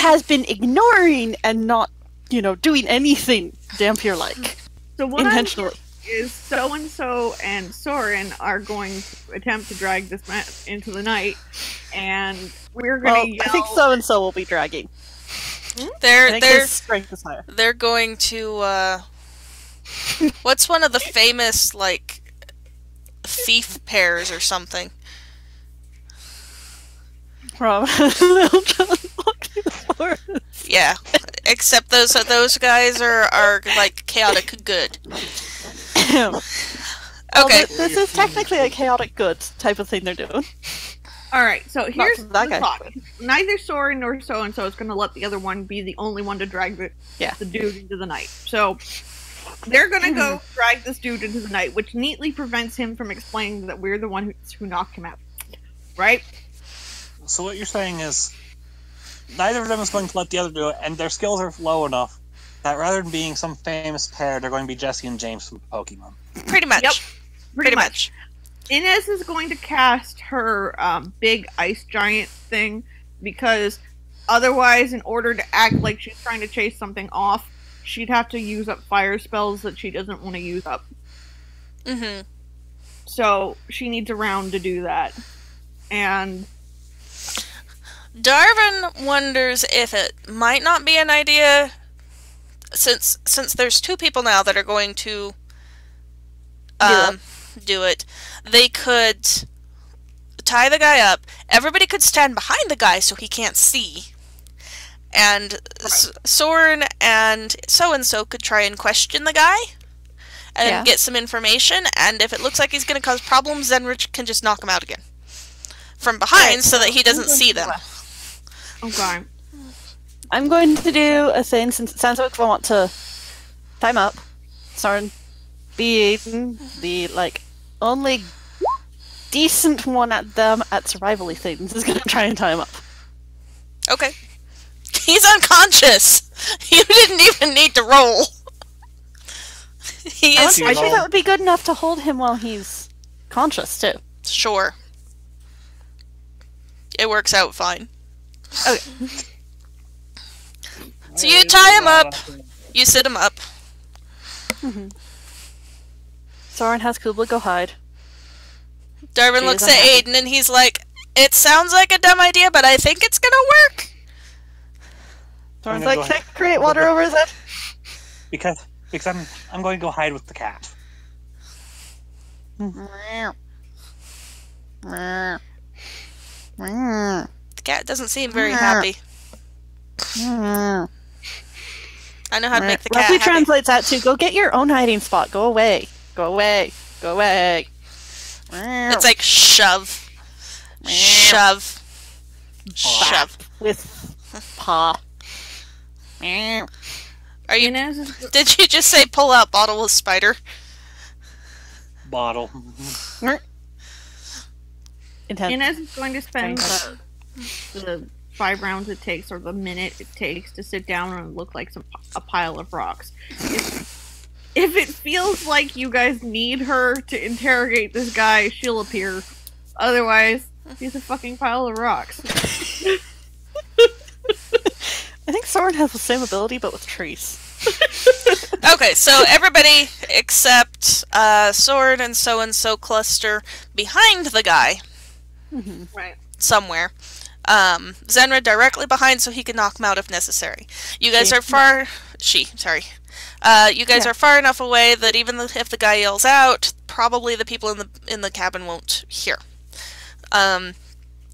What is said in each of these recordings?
has been ignoring and not, you know, doing anything dhampir-like. So what intentionally is so-and-so and Sorin are going to attempt to drag this man into the night, and we're going to yell... I think so-and-so will be dragging. They're strength is higher. They're going to, what's one of the famous, like, thief pairs or something? From Yeah, except those guys are like chaotic good. Okay, this is technically a chaotic good type of thing they're doing. Alright, so here's the that guy. talk. Neither Sorin nor so-and-so is going to let the other one be the only one to drag the dude into the night. So, they're going to go drag this dude into the night, which neatly prevents him from explaining that we're the one who knocked him out. Right? So what you're saying is, neither of them is going to let the other do it, and their skills are low enough that rather than being some famous pair, they're going to be Jesse and James from Pokemon. Pretty much. Yep. Pretty much. Inez is going to cast her big ice giant thing, because otherwise, in order to act like she's trying to chase something off, she'd have to use up fire spells that she doesn't want to use up. Mm-hmm. So, she needs a round to do that. And... Darvan wonders if it might not be an idea, since there's two people now that are going to do it. They could tie the guy up. Everybody could stand behind the guy so he can't see. And Sorin and so could try and question the guy and get some information. And if it looks like he's going to cause problems, then Rich can just knock him out again from behind so that he doesn't see them. Okay. I'm going to do a thing, since it sounds like I want to time up. Sorin, being the, like, only decent one at them at survival-y things, is going to try and time up. Okay. He's unconscious! You didn't even need to roll! He is... I think that would be good enough to hold him while he's conscious, too. Sure. It works out fine. Okay. So you tie him up, you sit him up. Sorin has Cubla go hide. Darvan looks at Adin and he's like, it sounds like a dumb idea, but I think it's gonna work. Sorin's like, can I create water over his head? Because I'm going to go hide with the cat. The cat doesn't seem very happy. I know how to make the cat Roughly happy. translates that to, go get your own hiding spot. Go away. Go away. Go away. It's like shove. Shove. Shove. With paw. Are you... Did you just say pull out bottle with spider? Bottle. Inez is going to spend the 5 rounds it takes, or the minute it takes, to sit down and look like a pile of rocks. If it feels like you guys need her to interrogate this guy, she'll appear. Otherwise, he's a fucking pile of rocks. I think Sorin has the same ability, but with trees. Okay, so everybody except Sorin and so cluster behind the guy. Right. Somewhere. Zenra directly behind so he can knock him out if necessary. You guys are far... you guys are far enough away that even if the guy yells out, probably the people in the cabin won't hear.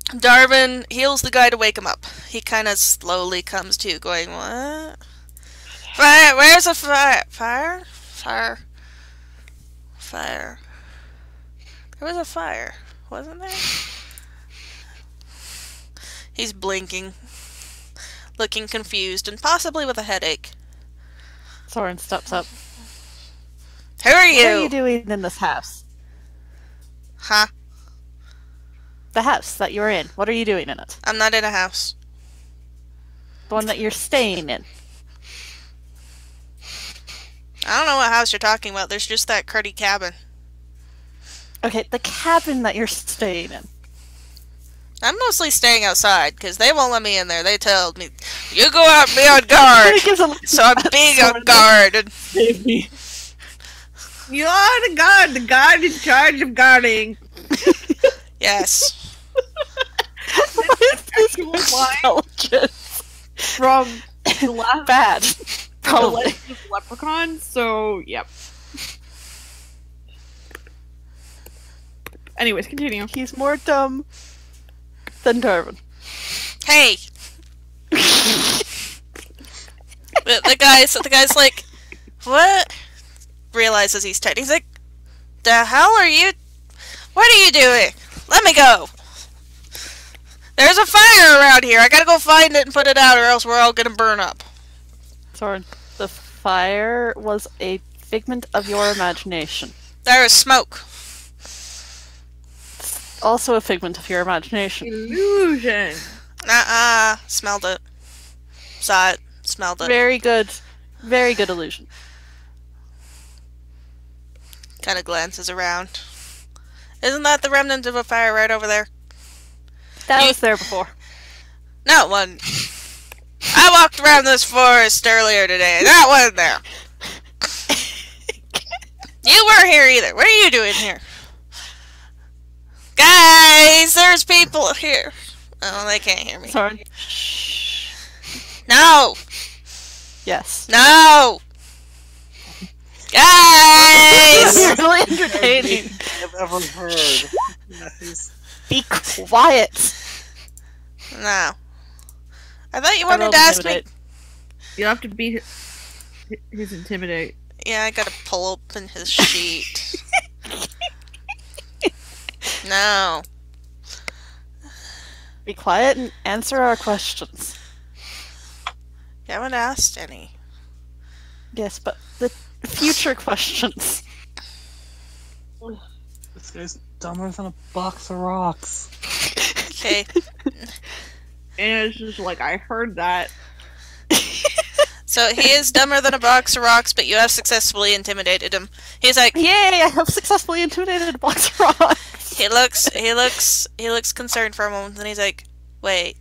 Darvan heals the guy to wake him up. He kind of slowly comes to, going, what? Fire! Where's the fire? Fire? Fire. Fire. There was a fire, wasn't there? He's blinking, looking confused, and possibly with a headache. Sorin steps up. Who are you? What are you doing in this house? Huh? The house that you're in. What are you doing in it? I'm not in a house. The one that you're staying in. I don't know what house you're talking about. There's just that cruddy cabin. Okay, the cabin that you're staying in. I'm mostly staying outside, because they won't let me in there. They told me, you go out and be on guard. So I'm being on guard. Save me. You are the guard. The guard in charge of guarding. Yes. What is this intelligence? From the last Bad. the Probably. Legend of Leprechaun. So, yep. Anyways, continue. He's more dumb than Darvan. Hey. the guy's like, what? Realizes he's tight. He's like, the hell are you? What are you doing? Let me go. There's a fire around here. I gotta go find it and put it out, or else we're all gonna burn up. Sorin, the fire was a figment of your imagination. There is smoke. Also a figment of your imagination. Illusion. Smelled it. Saw it. Smelled it. Very good. Very good illusion. Kind of glances around. Isn't that the remnant of a fire right over there? That was there before. Not one. I walked around this forest earlier today, and that wasn't there. You weren't here either. What are you doing here? Guys, there's people here. Oh, they can't hear me. Sorin. No! Yes. No! Guys! You're really entertaining. I've ever heard. Nice. Be quiet. No. I thought you wanted to ask me. You have to beat his intimidate. Yeah, I gotta pull open his sheet. No. Be quiet and answer our questions. You haven't asked any. Yes, but the future questions. This guy's dumber than a box of rocks. Okay. And it's just like, I heard that. So he is dumber than a box of rocks, but you have successfully intimidated him. He's like, Yay! I have successfully intimidated a box of rocks. he looks concerned for a moment, and he's like, wait.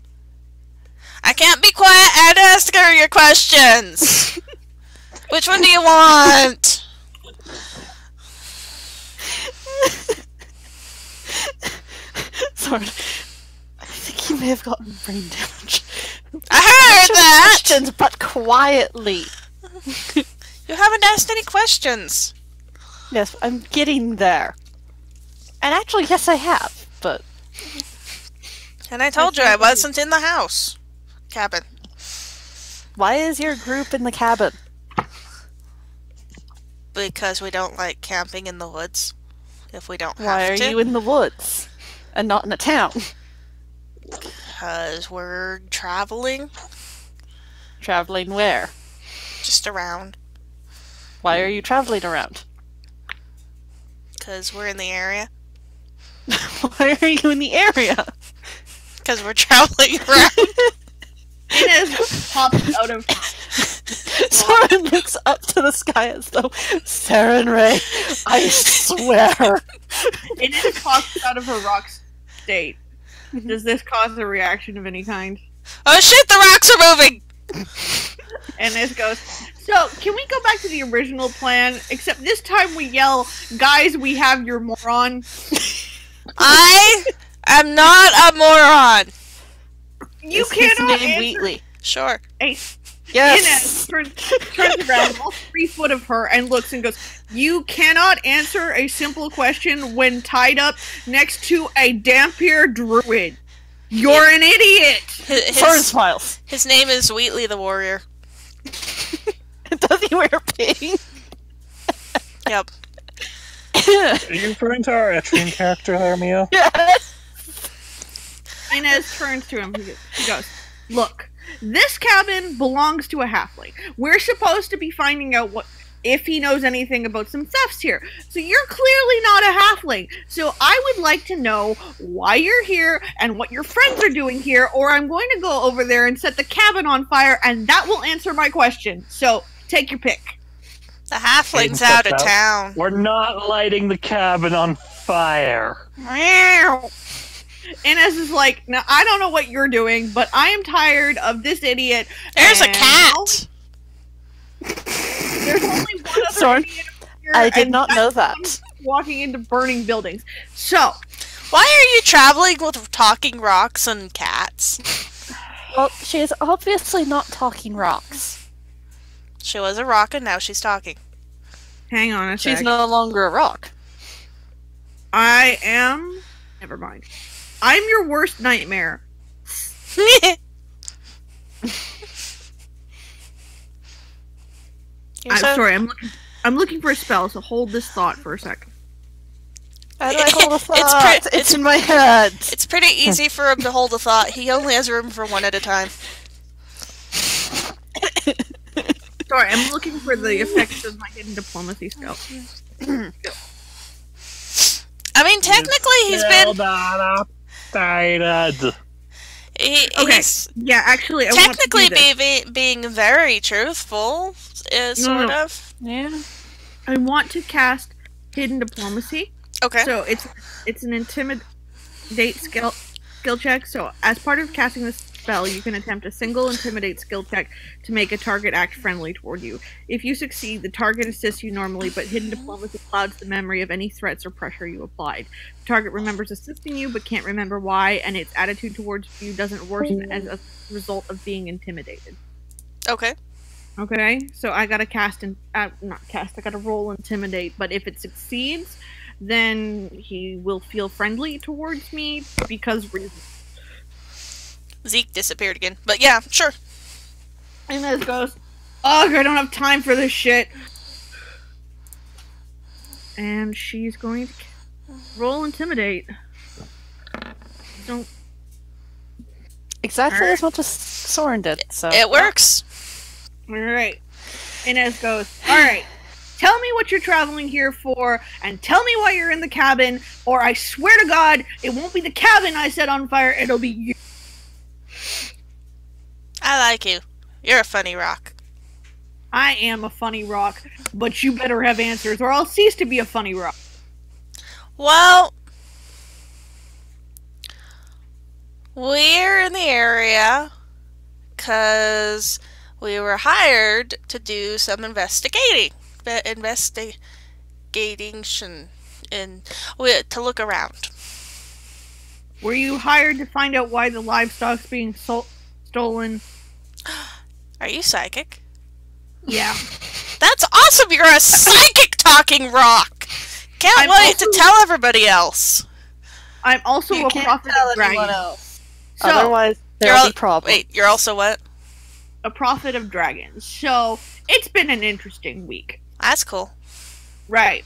I can't be quiet and ask her your questions! Which one do you want? Sorry. I think you may have gotten brain damage. I heard that! Questions, but quietly. You haven't asked any questions. Yes, I'm getting there. And actually, yes, I have, but... And I told you I wasn't in the house. Cabin. Why is your group in the cabin? Because we don't like camping in the woods. If we don't Why have are to. you in the woods? And not in a town? Because we're traveling. Traveling where? Just around. Why are you traveling around? Because we're in the area. Why are you in the area? Because we're traveling around. Inez pops out of Sorin looks up to the sky as though, Saerenrae, I swear. Inez pops out of her rock state. Does this cause a reaction of any kind? Oh shit, the rocks are moving! Inez goes, so, can we go back to the original plan? Except this time we yell, guys, we have your moron. I am not a moron! You Is his cannot name answer. Wheatley. Sure. Hey, Yes. Inez turns around, all 3 foot of her, and looks and goes, you cannot answer a simple question when tied up next to a dhampir druid. You're an idiot! Sorin smiles. His name is Wheatley the Warrior. Does he wear pink? Yep. Are you referring to our Etrian character there, Mia? Yes. Inez turns to him. He goes, look, this cabin belongs to a halfling. We're supposed to be finding out if he knows anything about some thefts here. So you're clearly not a halfling. So I would like to know why you're here and what your friends are doing here, or I'm going to go over there and set the cabin on fire, and that will answer my question. So take your pick. The halfling's Aiden's out of out. town. We're not lighting the cabin on fire. Meow. Inez is like, now I don't know what you're doing, but I am tired of this idiot. There's a and cat! There's only one other Sorin, idiot here, I did and not know that. that's walking into burning buildings. So, Why are you traveling with talking rocks and cats? Well, she is obviously not talking rocks. She was a rock and now she's talking. hang on a sec. She's no longer a rock. I am... Never mind. I'm your worst nightmare. You're I'm so- sorry, I'm looking for a spell, so hold this thought for a second. How do I hold a It's thought? pre- It's in my head. It's pretty easy for him to hold a thought. He only has room for one at a time. Sorry, I'm looking for the effects of my hidden diplomacy skill. I mean, technically, he's been. Excited. Okay. He's Yeah, actually, I technically want to do this. being very truthful, sort No. of. Yeah. I want to cast hidden diplomacy. Okay. So it's an intimidate skill check. So as part of casting this spell, you can attempt a single intimidate skill check to make a target act friendly toward you. If you succeed, the target assists you normally, but hidden diplomacy clouds the memory of any threats or pressure you applied. The target remembers assisting you, but can't remember why, and its attitude towards you doesn't worsen as a result of being intimidated. Okay. Okay, so I gotta I gotta roll intimidate, but if it succeeds, then he will feel friendly towards me because reasons. Zeke disappeared again, but yeah, sure. Inez goes, ugh, I don't have time for this shit. And she's going to roll intimidate. Don't. Exactly Alright. as much as Sorin did. So It works. Alright. Inez goes, alright. Tell me what you're traveling here for, and tell me why you're in the cabin, or I swear to God, it won't be the cabin I set on fire, it'll be you. I like you. You're a funny rock. I am a funny rock, but you better have answers, or I'll cease to be a funny rock. Well, we're in the area because we were hired to do some investigating. To look around. Were you hired to find out why the livestock's being stolen? Are you psychic? Yeah. That's awesome! You're a psychic talking rock! Can't I'm wait to also- tell everybody else. I'm also you a can't prophet tell of anyone dragons. else. So, Otherwise, You're there'll al- be problems. Wait, you're also what? a prophet of dragons. So, it's been an interesting week. That's cool. Right.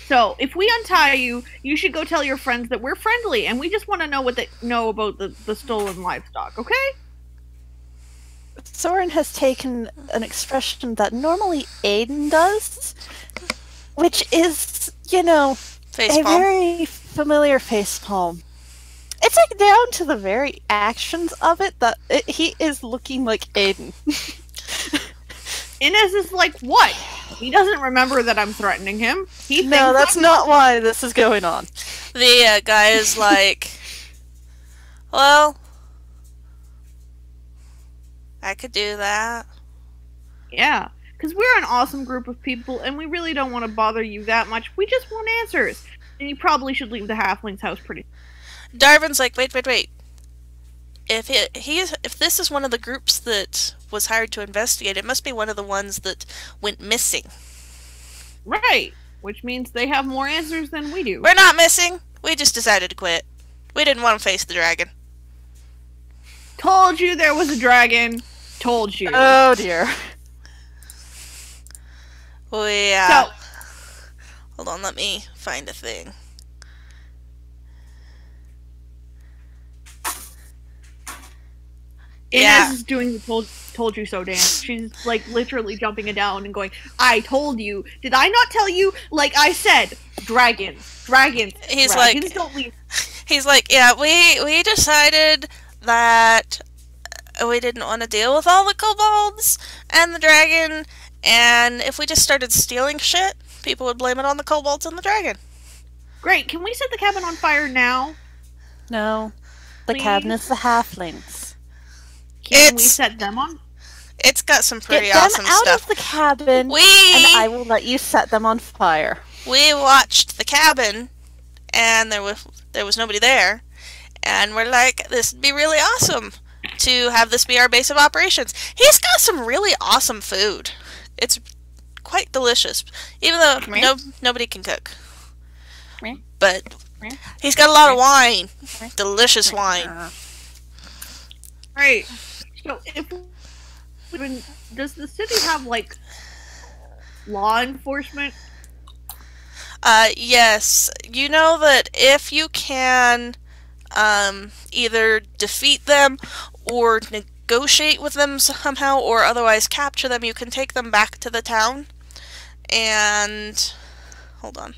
So, if we untie you, you should go tell your friends that we're friendly, and we just want to know what they know about the stolen livestock, okay? Sorin has taken an expression that normally Adin does, which is, a Facepalm. very familiar facepalm. It's like down to the very actions of it that he is looking like Adin. Inez is like, what? He doesn't remember that I'm threatening him. He thinks No, that's I'm- not why this is going on. The guy is like, well, I could do that. Yeah, because we're an awesome group of people, and we really don't want to bother you that much. We just want answers. And you probably should leave the halfling's house pretty... Darvan's like, wait. If if this is one of the groups that was hired to investigate, it must be one of the ones that went missing. Right, which means they have more answers than we do. We're not missing. We just decided to quit. We didn't want to face the dragon. Told you there was a dragon. Told you. Oh dear. We, So, hold on, let me find a thing. Inez is doing the told you so dance. She's like literally jumping it down and going, I told you. Did I not tell you? Like I said, dragons. He's dragons like- don't leave. He's like, yeah, we decided that we didn't want to deal with all the kobolds and the dragon, and if we just started stealing shit, people would blame it on the kobolds and the dragon. Great, can we set the cabin on fire now? No. The cabin is the halflings. Can we set them on? It's got some pretty Get them awesome out stuff. of the cabin, and I will let you set them on fire. We watched the cabin, and there was nobody there, and we're like, this would be really awesome to have this be our base of operations. He's got some really awesome food. It's quite delicious, even though nobody can cook. But he's got a lot of wine, delicious wine. Right. So does the city have like law enforcement? Yes. You know that if you can either defeat them or negotiate with them somehow or otherwise capture them, you can take them back to the town. And hold on.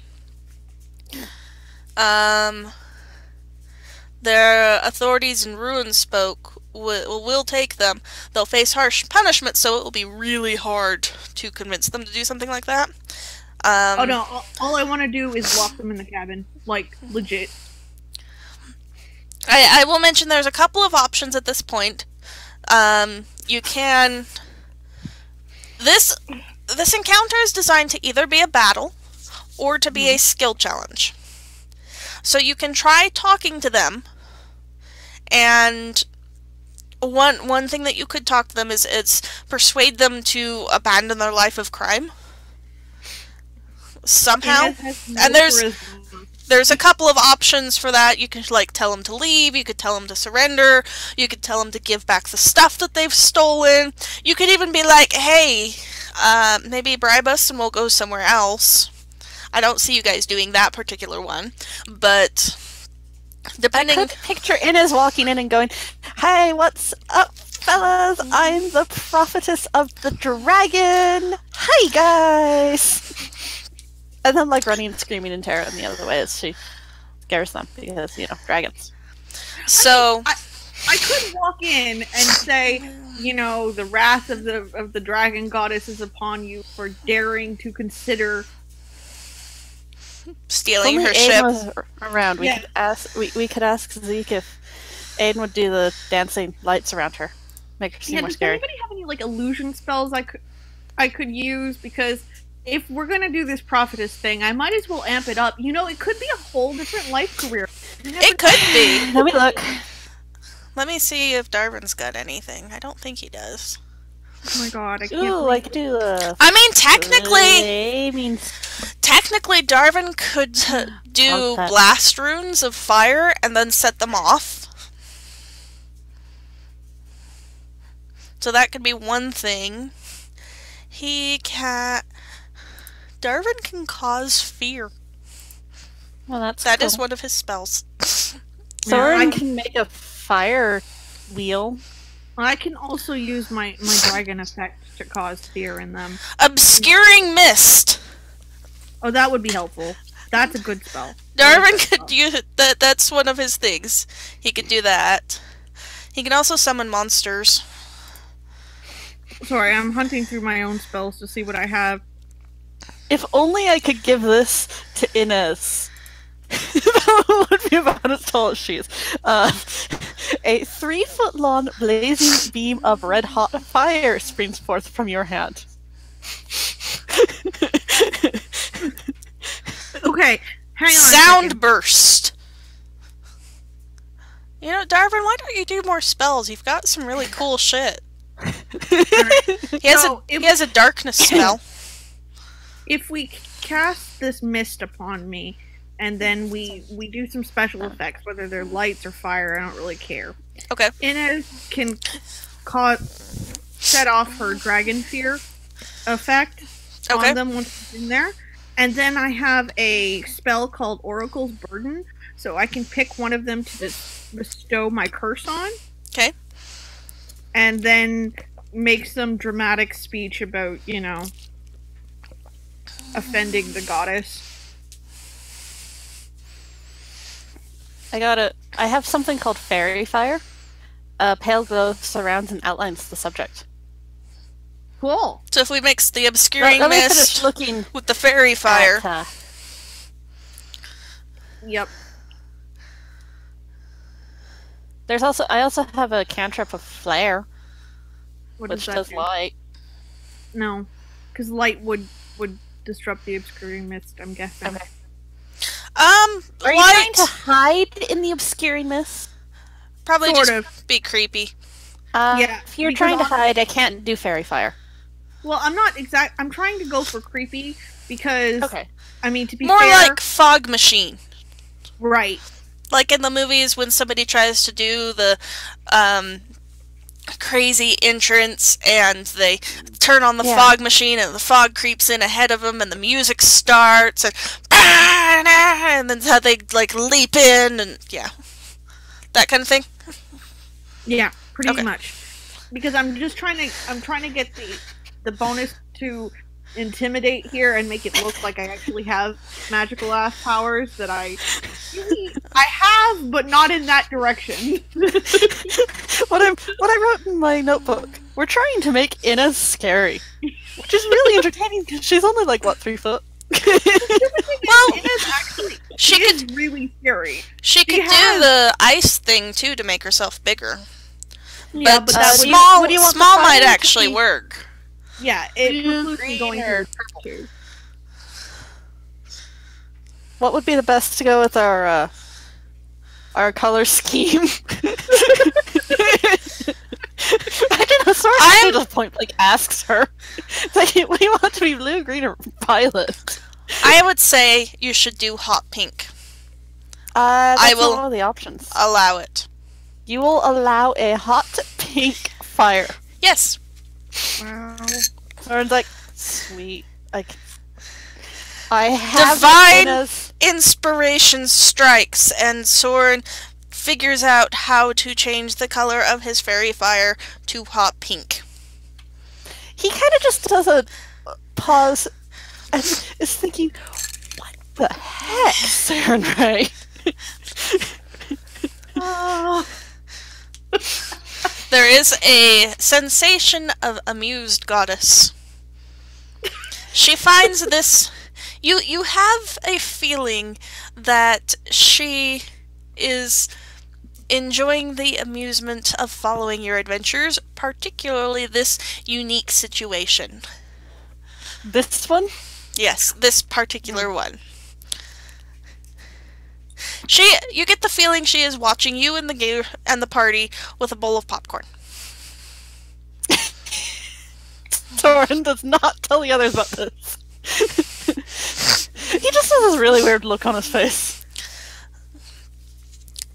Their authorities in Ruin spoke. We'll take them. They'll face harsh punishment, so it will be really hard to convince them to do something like that. Oh no! All I want to do is lock them in the cabin, like legit. I will mention there's a couple of options at this point. You can. This encounter is designed to either be a battle or to be a skill challenge. So you can try talking to them, and one thing that you could talk to them is persuade them to abandon their life of crime somehow. And there's a couple of options for that. You can like tell them to leave, you could tell them to surrender, you could tell them to give back the stuff that they've stolen. You could even be like, hey, maybe bribe us and we'll go somewhere else. I don't see you guys doing that particular one, but depending... I could picture Inez walking in and going, "Hey, what's up, fellas? I'm the prophetess of the dragon. Hi, guys!" And then, like, running and screaming in terror in the other way as she scares them because, you know, dragons. So... I could walk in and say, you know, the wrath of the dragon goddess is upon you for daring to consider stealing her Aiden ship. Was around. We could ask Zeke if Aiden would do the dancing lights around her, make her seem more scary. Does anybody have any like illusion spells I could use? Because if we're gonna do this prophetess thing, I might as well amp it up. You know, it could be a whole different life career. It could be. Let me look. Let me see if Darvan's got anything. I don't think he does. Oh my god, I can't. Ooh, I could do I mean, technically, Darvan could do blast runes of fire and then set them off. So that could be one thing. Darvan can cause fear. Well, that cool. is one of his spells. Sorin can make a fire wheel. I can also use my dragon effect to cause fear in them. Obscuring mist. Oh, that would be helpful. That's a good spell. Darvan could use that. That's one of his things. He could do that. He can also summon monsters. Sorry, I'm hunting through my own spells to see what I have. If only I could give this to Inez. That would be about as tall as she is. A 3-foot-long blazing beam of red-hot fire springs forth from your hand. Okay, hang on. Sound burst. You know, Darvan, why don't you do more spells? You've got some really cool shit. He has a darkness spell. If we cast this mist upon me, and then we do some special effects, whether they're lights or fire, I don't really care. Okay. Inez can set off her dragon fear effect on them once it's in there. And then I have a spell called Oracle's Burden, so I can pick one of them to bestow my curse on. Okay. And then make some dramatic speech about, you know, offending the goddess. I have something called Fairy Fire. Pale glow surrounds and outlines the subject. Cool. So if we mix the obscuring mist with the fairy fire. Yep. There's also I also have a cantrip of flare, What which does that does do? light. No, because light would disrupt the obscuring mist. I'm guessing. Okay. Are you trying Light to hide in the obscuring mist? probably Sort just of. be creepy. Yeah, If you're because trying to on- hide, I can't do fairy fire. Well, I'm not exact. I'm trying to go for creepy because Okay. I mean, to be More fair, like fog machine. right? Like in the movies when somebody tries to do the crazy entrance and they turn on the Yeah. fog machine and the fog creeps in ahead of them and the music starts and then how they like leap in and yeah, that kind of thing. Yeah, pretty Okay. much. Because I'm trying to get the bonus to intimidate here and make it look like I actually have magical ass powers that I have, but not in that direction. What I wrote in my notebook. We're trying to make Inez scary, which is really entertaining because she's only like what 3 foot. Well, Inez actually she is could really scary. she could do has- the ice thing too to make herself bigger. Yeah, but that would- small what do you want the small fire might to actually be? work. yeah, it Blue, precludes me green, going or to purple? too. What would be the best to go with our color scheme? I don't know. Sorin I'm- to the point like asks her, it's like, "What do you want to be, blue, green, or violet?" I would say you should do hot pink. That's I not will- one of the options. Allow it. You will allow a hot pink fire. Yes. Wow. Sorin's like, sweet. I have Divine- Inez. Inspiration strikes, and Sorin figures out how to change the color of his fairy fire to hot pink. He kind of just does a pause and is thinking, "What the heck, Saerenrae?" There is a sensation of amused goddess. She finds this. You have a feeling that she is enjoying the amusement of following your adventures, particularly this unique situation. This one? Yes, this particular one. You get the feeling she is watching you and the party with a bowl of popcorn. Sorin does not tell the others about this. He just has this really weird look on his face.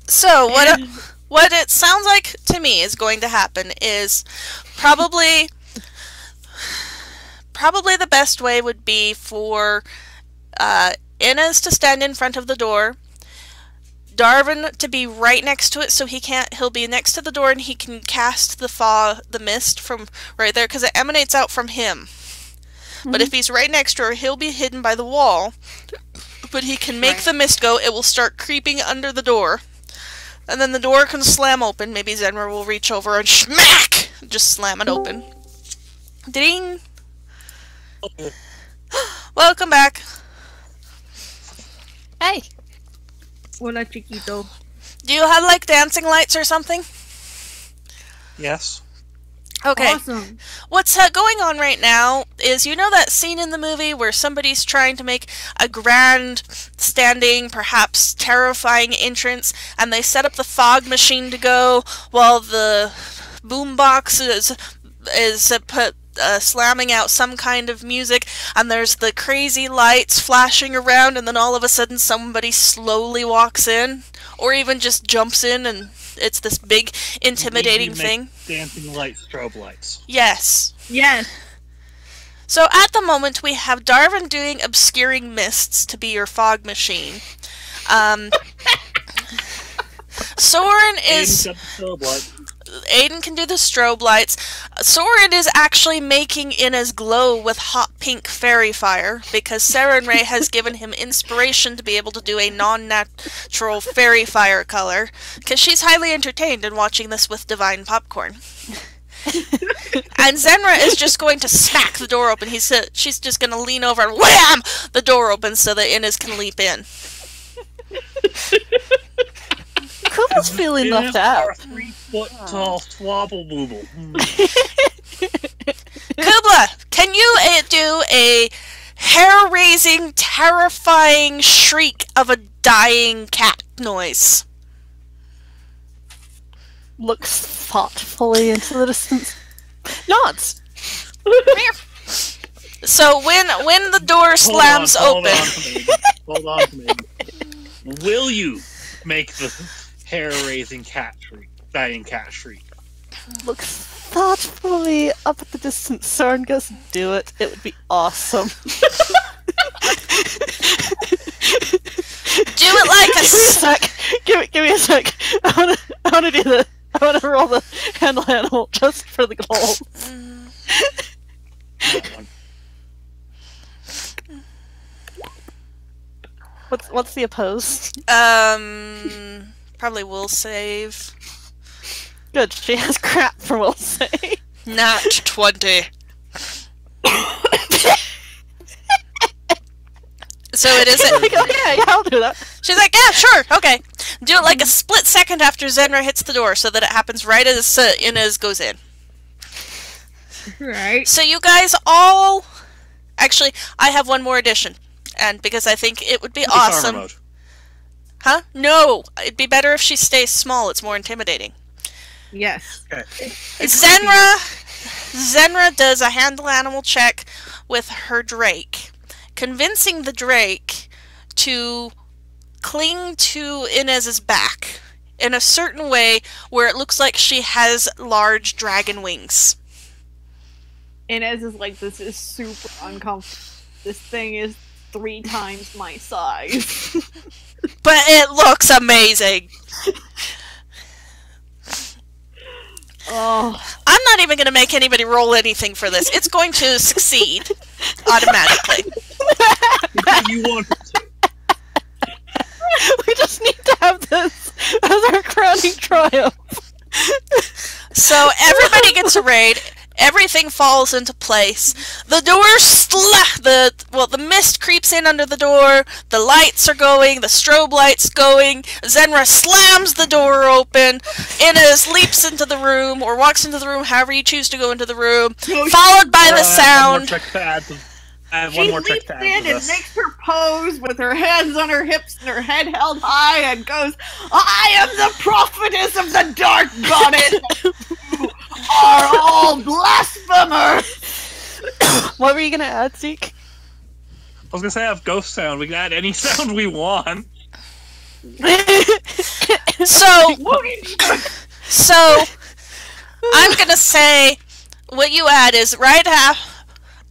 So what it sounds like to me is going to happen is probably the best way would be for Inez to stand in front of the door, Darvan to be right next to it, so he'll be next to the door and he can cast the mist from right there because it emanates out from him. But if he's right next to her, he'll be hidden by the wall. But he can make the mist go. It will start creeping under the door. And then the door can slam open. Maybe Zenra will reach over and smack! Just slam it open. Ding! Okay. Welcome back. Hey. Hola, chiquito. Do you have, like, dancing lights or something? Yes. Okay. Awesome. What's going on right now is, you know that scene in the movie where somebody's trying to make a grand, standing, perhaps terrifying entrance, and they set up the fog machine to go while the boombox is slamming out some kind of music, and there's the crazy lights flashing around, and then all of a sudden somebody slowly walks in, or even just jumps in, and it's this big, intimidating thing. Dancing lights, strobe lights. Yes. Yes. So at the moment we have Darvan doing obscuring mists to be your fog machine. Sorin is... Aiden can do the strobe lights. Sorin is actually making Inez glow with hot pink fairy fire because Saerenrae has given him inspiration to be able to do a non-natural fairy fire color because she's highly entertained in watching this with divine popcorn. And Zenra is just going to smack the door open. She's just going to lean over and wham! The door opens so that Inez can leap in. Cubla's feeling left out. 3-foot tall swabble booble. Cubla, can you do a hair-raising, terrifying shriek of a dying cat noise? Looks thoughtfully into the distance. Nods. So when the door slams open... Hold on to me. Will you make the hair-raising cat shriek, dying cat shriek? Looks thoughtfully up at the distance. Sorin goes, do it. It would be awesome. Do it like a... Give me a sec. Give me a sec. I wanna do the... I wanna roll the handle animal just for the goal. What's the opposed? Probably will save. Good, she has crap for will save. Nat 20. So it isn't. Like, okay, yeah, I'll do that. She's like, yeah, sure, okay. Do it like a split second after Saerenrae hits the door, so that it happens right as Inez goes in. Right. So you guys all... Actually, I have one more addition. And because I think it would be awesome... Mode. Huh? No! It'd be better if she stays small, it's more intimidating. Yes. Okay. Saerenrae does a handle animal check with her drake, convincing the drake to cling to Inez's back in a certain way where it looks like she has large dragon wings. Inez is like, this is super uncomfortable. This thing is 3 times my size. But it looks amazing! Oh. I'm not even going to make anybody roll anything for this. It's going to succeed automatically. Because you want it to. We just need to have this as our crowning triumph. So everybody gets a raid. Everything falls into place. The door the mist creeps in under the door. The lights are going. The strobe lights going. Saerenrae slams the door open. Inez leaps into the room or walks into the room, however you choose to go into the room. Followed by the sound. I have She one more trick leaps to add in to and this. makes her pose with her hands on her hips and her head held high and goes, I am the prophetess of the dark goddess! You are all blasphemers! What were you gonna add, Zeke? I was gonna say I have ghost sound. We can add any sound we want. So I'm gonna say what you add is right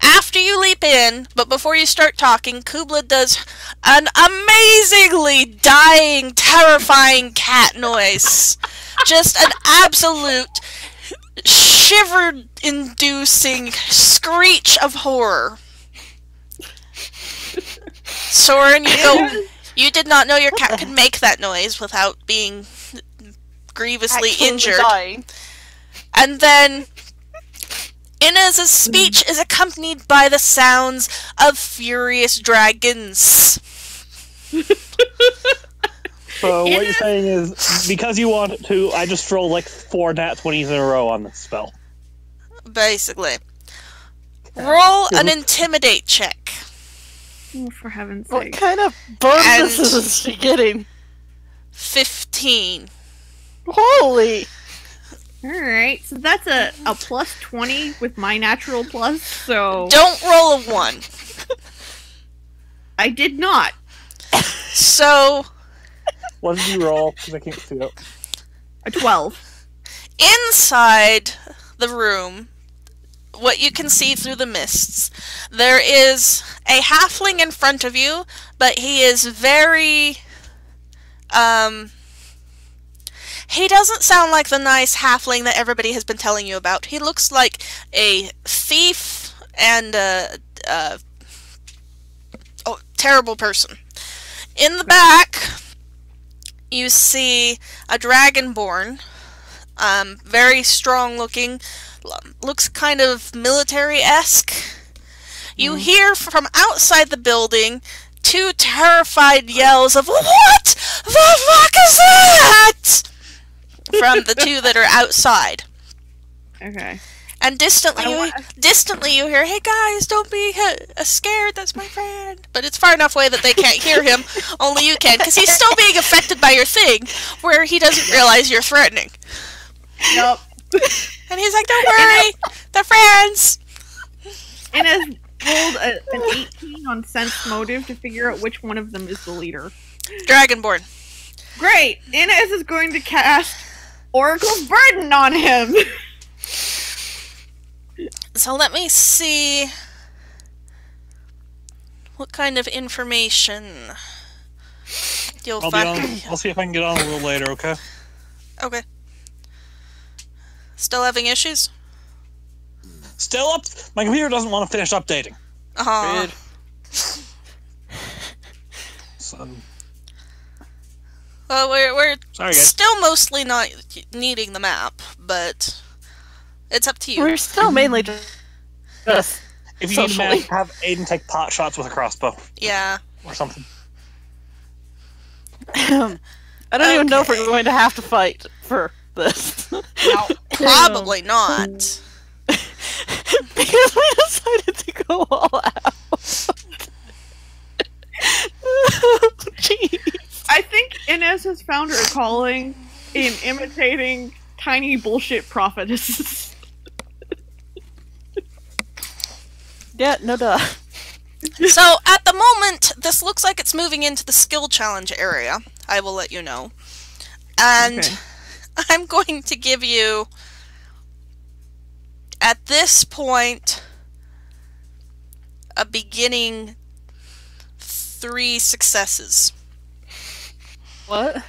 after you leap in, but before you start talking, Cubla does an amazingly dying, terrifying cat noise. Just an absolute shiver-inducing screech of horror. Sorin, you did not know your cat could make that noise without being grievously Actually injured. dying. And then Inez's speech is accompanied by the sounds of furious dragons. So what you're saying is, because you want it to, I just roll like 4 nat 20s in a row on this spell. Basically. Roll an intimidate check. Oh, for heaven's What sake. kind of bonuses is she getting? 15. Holy! Alright, so that's a plus 20 with my natural plus, so... Don't roll a 1. I did not. So, What did you roll? Because I can't see it. A 12. inside the room, what you can see through the mists, there is a halfling in front of you, but he is very... He doesn't sound like the nice halfling that everybody has been telling you about. He looks like a thief and a terrible person. In the back, you see a dragonborn, very strong looking, looks kind of military-esque. You hear from outside the building 2 terrified yells of, "What? "The fuck is that?" from the two that are outside. Okay. And distantly you hear, "Hey guys, don't be scared, that's my friend." But it's far enough away that they can't hear him. Only you can, because he's still being affected by your thing, where he doesn't realize you're threatening. Nope. And he's like, "Don't worry, they're friends." Inez rolled an 18 on sense motive to figure out which one of them is the leader. Dragonborn. Great! Inez is going to cast Oracle's Burden on him! So let me see what kind of information you'll find. I'll see if I can get on a little later, okay? Okay. Still having issues? Still up? My computer doesn't want to finish updating. Oh. So, Well, we're sorry, guys. still mostly not needing the map, but it's up to you. We're still mainly just If you need a socially. map, have Aiden take pot shots with a crossbow. Yeah. Or something. I don't even know if we're going to have to fight for this. No. Probably not. Because we decided to go all out. Jeez. I think Inez has found her calling in imitating tiny bullshit prophetesses. Yeah, no duh. So, at the moment, this looks like it's moving into the skill challenge area. I will let you know. And Okay. I'm going to give you, at this point, a beginning 3 successes. What?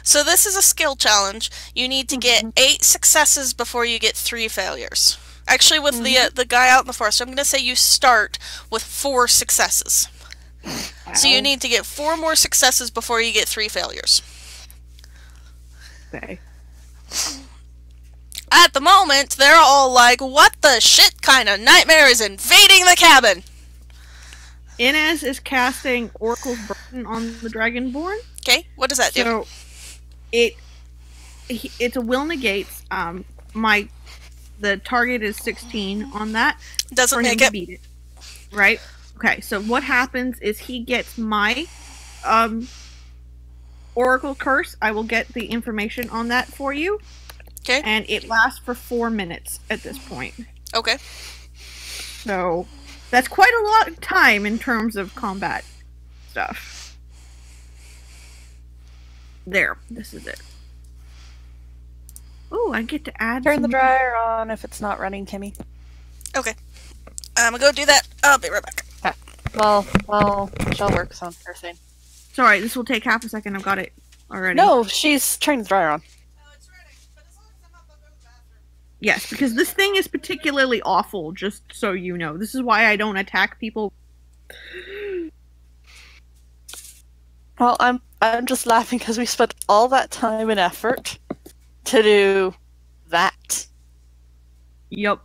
So this is a skill challenge. You need to get 8 successes before you get 3 failures. Actually, with the guy out in the forest, I'm going to say you start with 4 successes. So you need to get 4 more successes before you get 3 failures. Okay. At the moment, they're all like, "What the shit kind of nightmare is invading the cabin?" Inez is casting Oracle's Burden on the Dragonborn. Okay, what does that do? So it's a will negates. The target is 16 on that. Doesn't for him make to it. beat it. Right? Okay, so what happens is he gets my Oracle Curse. I will get the information on that for you. Okay. And it lasts for 4 minutes at this point. Okay. So that's quite a lot of time in terms of combat stuff. There, this is it. Oh, I get to add Turn the some- dryer on if it's not running, Kimmy. Okay. I'm gonna go do that. I'll be right back. Okay. Well, Michelle works on her thing. Sorry, this will take half a second. I've got it already. No, she's turning the dryer on. Yes, because this thing is particularly awful, just so you know. This is why I don't attack people. Well, I'm just laughing because we spent all that time and effort to do that. Yup.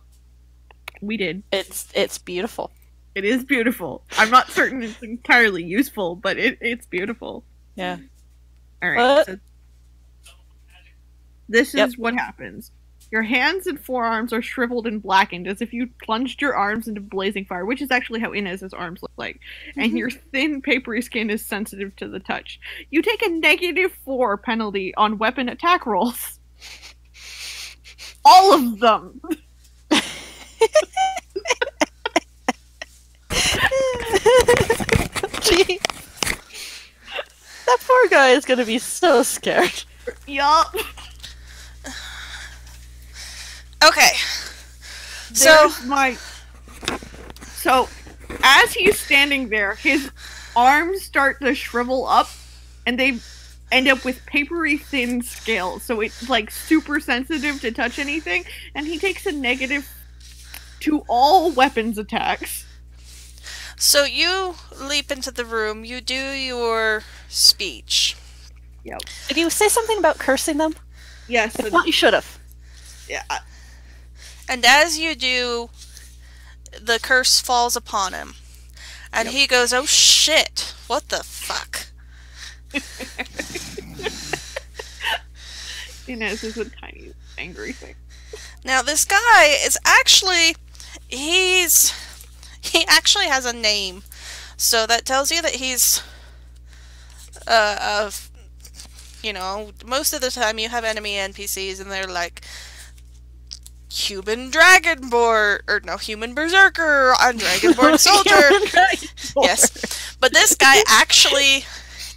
We did. It's beautiful. It is beautiful. I'm not certain it's entirely useful, but it's beautiful. Yeah. Alright. So this Yep. is what happens. Your hands and forearms are shriveled and blackened as if you plunged your arms into blazing fire, which is actually how Inez's arms look like. And your thin, papery skin is sensitive to the touch. You take a -4 penalty on weapon attack rolls. All of them! Gee. That poor guy is gonna be so scared. Yup. Okay. So, as he's standing there, his arms start to shrivel up, and they end up with papery thin scales. So it's like super sensitive to touch anything, and he takes a -2 to all weapons attacks. So you leap into the room. You do your speech. Yep. Did you say something about cursing them? Yes. If not, you should have. Yeah. And as you do, the curse falls upon him. And he goes, "Oh shit, what the fuck?" Inez is a tiny, angry thing. Now this guy is actually, he actually has a name, so that tells you that he's, you know, most of the time you have enemy NPCs and they're like, human dragonborn, or no, human berserker on dragonborn soldier. Yes, but this guy actually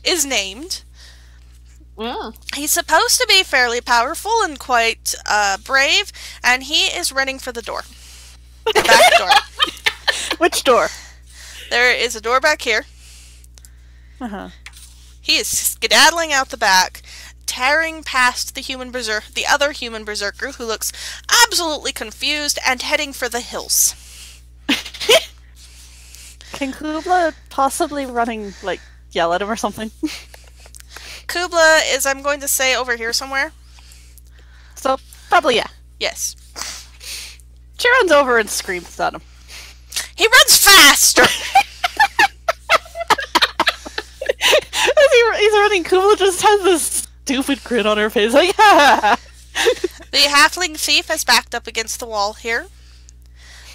is named. Well, He's supposed to be fairly powerful and quite brave, and he is running for the door. The back door. Which door? There is a door back here. Uh-huh. He is skedaddling out the back, tearing past the other human berserker, who looks absolutely confused, and heading for the hills. Can Cubla possibly running, like, yell at him or something? Cubla is, I'm going to say, over here somewhere. So, probably yeah. Yes. She runs over and screams at him. He runs faster! As he's running, Cubla just has this stupid grin on her face, like, ha! The halfling thief has backed up against the wall here.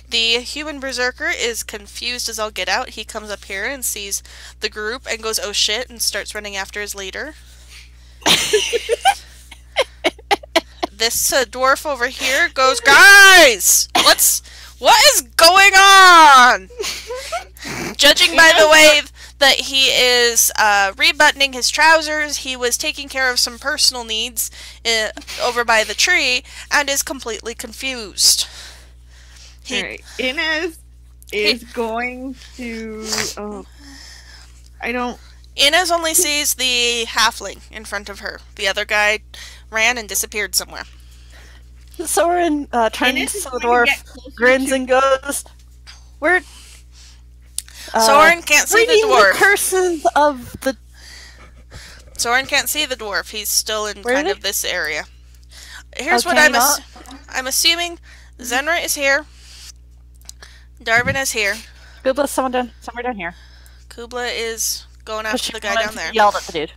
The human berserker is confused as all get out. He comes up here and sees the group and goes, oh shit, and starts running after his leader. This dwarf over here goes, guys! What is going on? Judging by the way that he is rebuttoning his trousers, he was taking care of some personal needs over by the tree and is completely confused. alright. Inez is going to... Oh, I don't... Inez only sees the halfling in front of her. The other guy ran and disappeared somewhere. Sorin turns to the dwarf, grins and goes, "We're Sorin can't see the dwarf. The curses of the... Sorin can't see the dwarf. He's still in Where kind is of this area. Here's Okay, what I'm assuming. Saerenrae is here. Darvan is here. Cubla's somewhere down here. Cubla is going after the guy down there. Yelled at the dude.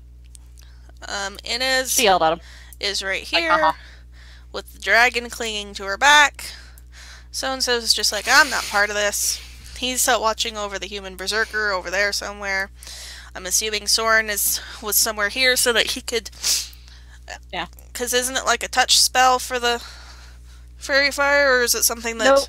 Inez She yelled at him. is right Like, here, with the dragon clinging to her back. So-and-so's just like, I'm not part of this. He's watching over the human berserker over there somewhere. I'm assuming Sorin was somewhere here so that he could... Yeah. Because isn't it like a touch spell for the fairy fire, or is it something that... Nope.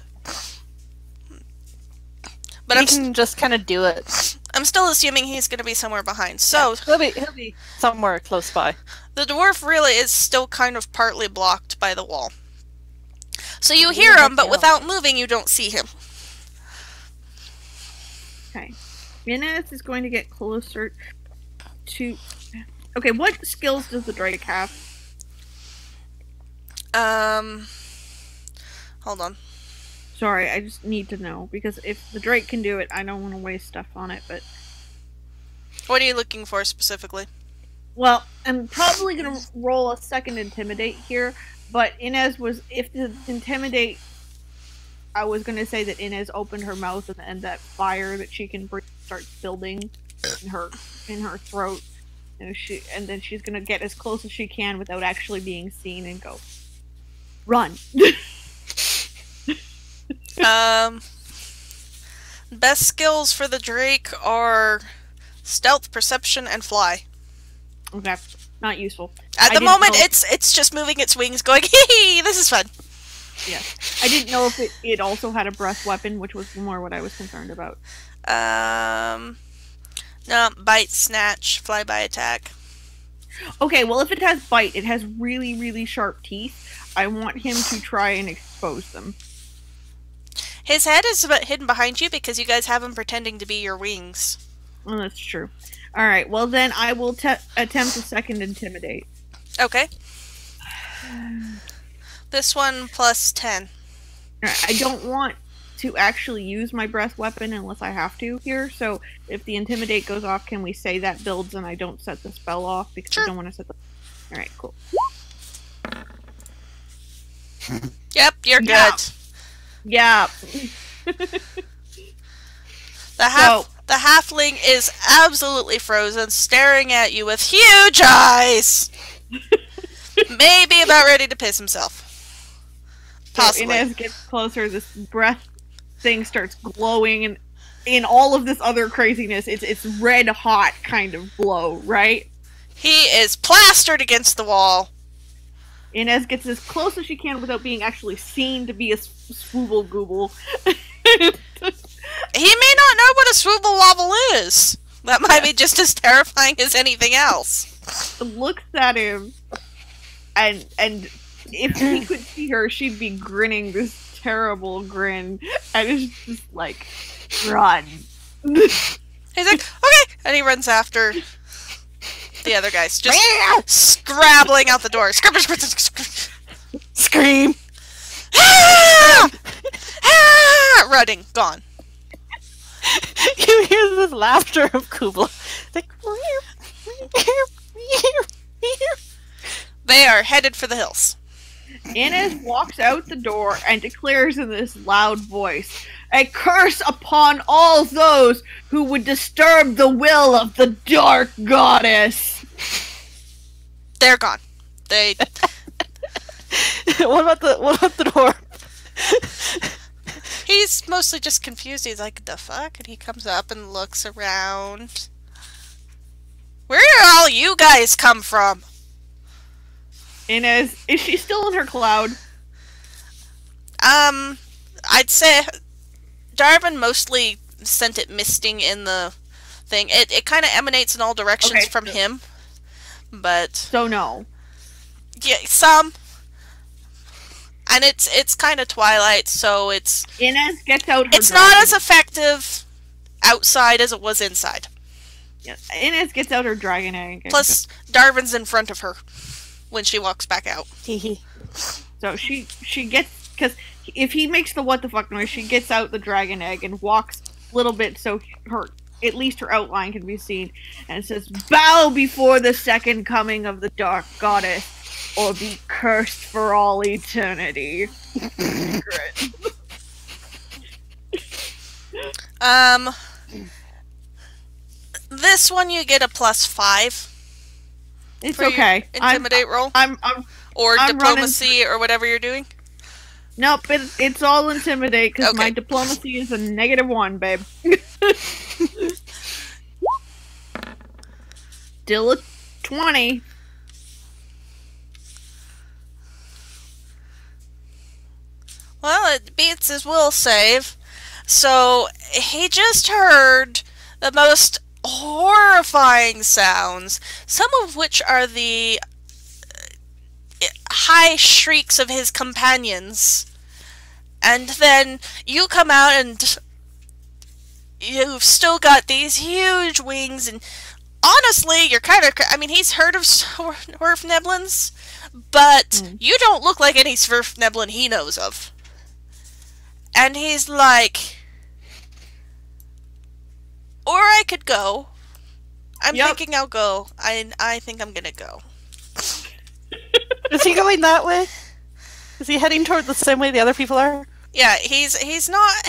But He can just kind of do it. I'm still assuming he's going to be somewhere behind. So, He'll be somewhere close by. the dwarf really is still kind of partly blocked by the wall. So you hear him, but without moving, you don't see him. Okay. Inez is going to get closer to... Okay, what skills does the Drake have? Hold on. Sorry, I just need to know, because if the Drake can do it, I don't want to waste stuff on it, but... What are you looking for specifically? Well, I'm probably going to roll a second Intimidate here, but Inez was... If the Intimidate... I was going to say that Inez opened her mouth and that fire that she can bring starts building in her throat. And then she's going to get as close as she can without actually being seen and go, run! Best skills for the Drake are stealth, perception, and fly. Okay, not useful. At the moment, it's just moving its wings, going, hee, this is fun. Yeah, I didn't know if it also had a breath weapon, which was more what I was concerned about. No, bite, snatch, flyby attack. Okay, well, if it has bite, it has really, really sharp teeth. I want him to try and expose them. His head is hidden behind you because you guys have him pretending to be your wings. Well, that's true. Alright, well then I will attempt a second Intimidate. Okay. This one plus 10. Alright, I don't want to actually use my breath weapon unless I have to here, so if the Intimidate goes off, can we say that builds and I don't set the spell off? Because Sure. I don't want to set the... Alright, cool. Yep, you're Yeah. good. Yeah. The The halfling is absolutely frozen, staring at you with huge eyes. Maybe about ready to piss himself. Possibly. So Inez gets closer, this breath thing starts glowing, and in all of this other craziness, it's red hot kind of glow, right? He is plastered against the wall. Inez gets as close as she can without being actually seen to be a swooble gooble. He may not know what a swooble wobble is. That might be just as terrifying as anything else. Looks at him, and if he could see her, she'd be grinning this terrible grin, and it's just like, run. He's like, okay, and he runs after the other guys, just scrabbling out the door. Scream! Ah! Ah! Running, gone. You hear the laughter of Cubla. It's like, They are headed for the hills. Inez walks out the door and declares in this loud voice, "A curse upon all those who would disturb the will of the dark goddess." They're gone. They. What about the door? He's mostly just confused. He's like, the fuck? And he comes up and looks around. Where did all you guys come from? Inez, is she still in her cloud? I'd say Darvan mostly sent it misting in the thing. It kind of emanates in all directions from him. But So no. yeah, some. And it's kind of twilight, so it's Inez gets out her it's dragon. not as effective outside as it was inside. Yeah, Inez gets out her dragon egg. Plus, Darvan's in front of her when she walks back out. So she gets, because if he makes the what the fuck noise, she gets out the dragon egg and walks a little bit so her, at least her outline can be seen, and says, "Bow before the second coming of the dark goddess, or be cursed for all eternity." This one you get a +5. It's for okay. Your intimidate roll. Or I'm diplomacy or whatever you're doing. Nope, it's all intimidate because my Okay. diplomacy is a -1, babe. Still a 20. Well, it beats his will save. So he just heard the most horrifying sounds, some of which are the high shrieks of his companions. And then you come out and you've still got these huge wings, and honestly, you're kind of... I mean, he's heard of svirfneblins, but you don't look like any svirfneblin he knows of. And he's like... Or I could go. I'm thinking I'll go. I think I'm gonna go. Is he going that way? Is he heading toward the same way the other people are? Yeah, he's not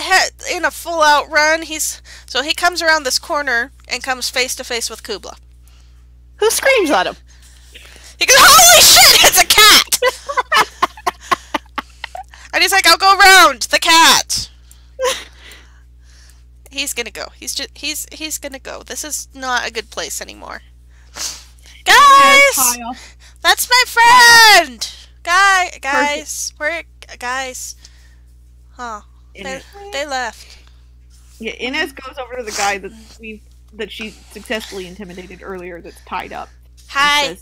in a full-out run. So he comes around this corner and comes face to face with Cubla. Who screams at him? He goes, "Holy shit, it's a cat!" And he's like, "I'll go around the cat." He's gonna go. He's gonna go. This is not a good place anymore. Guys! That's my friend! Guys! Where... Guys... Huh. They left. Yeah, Inez goes over to the guy that she successfully intimidated earlier that's tied up. Hi!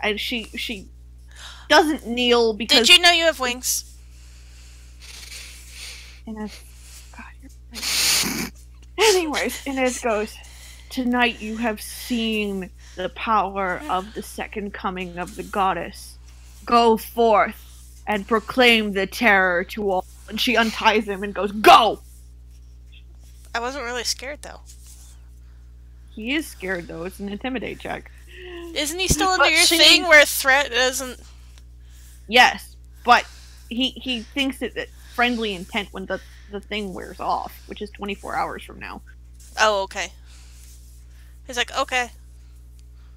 And she doesn't kneel because... Did you know you have wings? Inez... God, you're... Anyways, Inez goes, "Tonight you have seen the power of the second coming of the goddess. Go forth and proclaim the terror to all." And she unties him and goes, "Go!" I wasn't really scared, though. He is scared, though. It's an intimidate check. Isn't he still under your thing where threat doesn't... Yes, but he thinks that friendly intent when the thing wears off, which is 24 hours from now. Oh, okay. He's like, okay.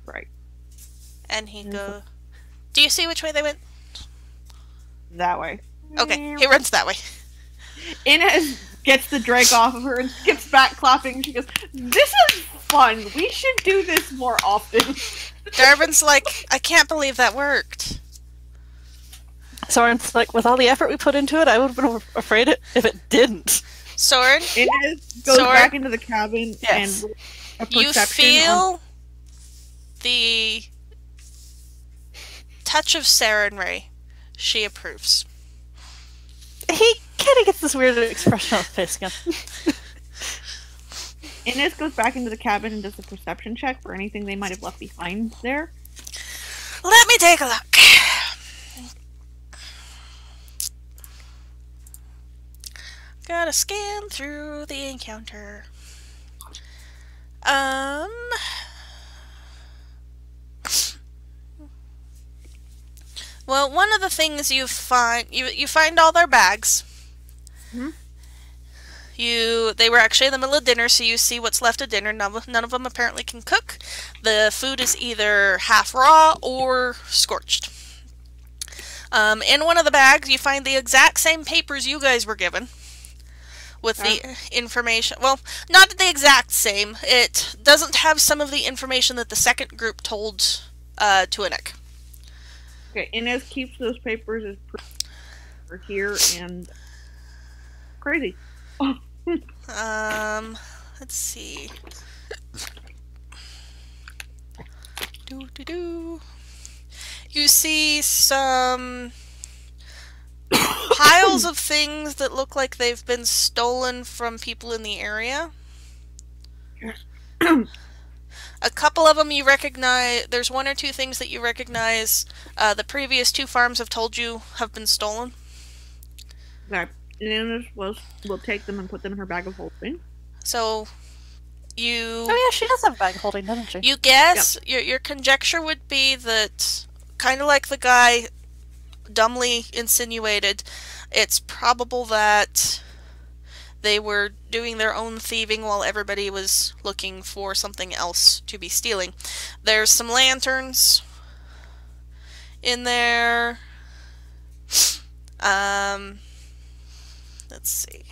Right. And he goes, do you see which way they went? That way. Okay, he runs that way. Inez gets the drake off of her and skips back clapping. She goes, this is fun. We should do this more often. Darvan's like, I can't believe that worked. Soren's like, with all the effort we put into it, I would have been afraid if it didn't. Sorin? Inez goes back into the cabin Yes. and a You perception feel the touch of Saerenrae. She approves. He kind of gets this weird expression on his face again. Inez goes back into the cabin and does a perception check for anything they might have left behind there. Let me take a look. Gotta scan through the encounter. Well, one of the things you find all their bags. Mhm. They were actually in the middle of dinner, so you see what's left of dinner. None of them apparently can cook. The food is either half raw or scorched. In one of the bags, you find the exact same papers you guys were given. With the information, well, not the exact same. It doesn't have some of the information that the second group told to Ines. Okay, Inez keeps those papers as proof here and crazy. Let's see. You see some piles of things that look like they've been stolen from people in the area. A couple of them you recognize. There's one or two things that you recognize. The previous two farms have told you have been stolen. Okay. Inez will take them and put them in her bag of holding. So you. Oh yeah, she does have a bag of holding, doesn't she? You guess your conjecture would be that, kind of like the guy dumbly insinuated, it's probable that they were doing their own thieving while everybody was looking for something else to be stealing. There's some lanterns in there. Let's see.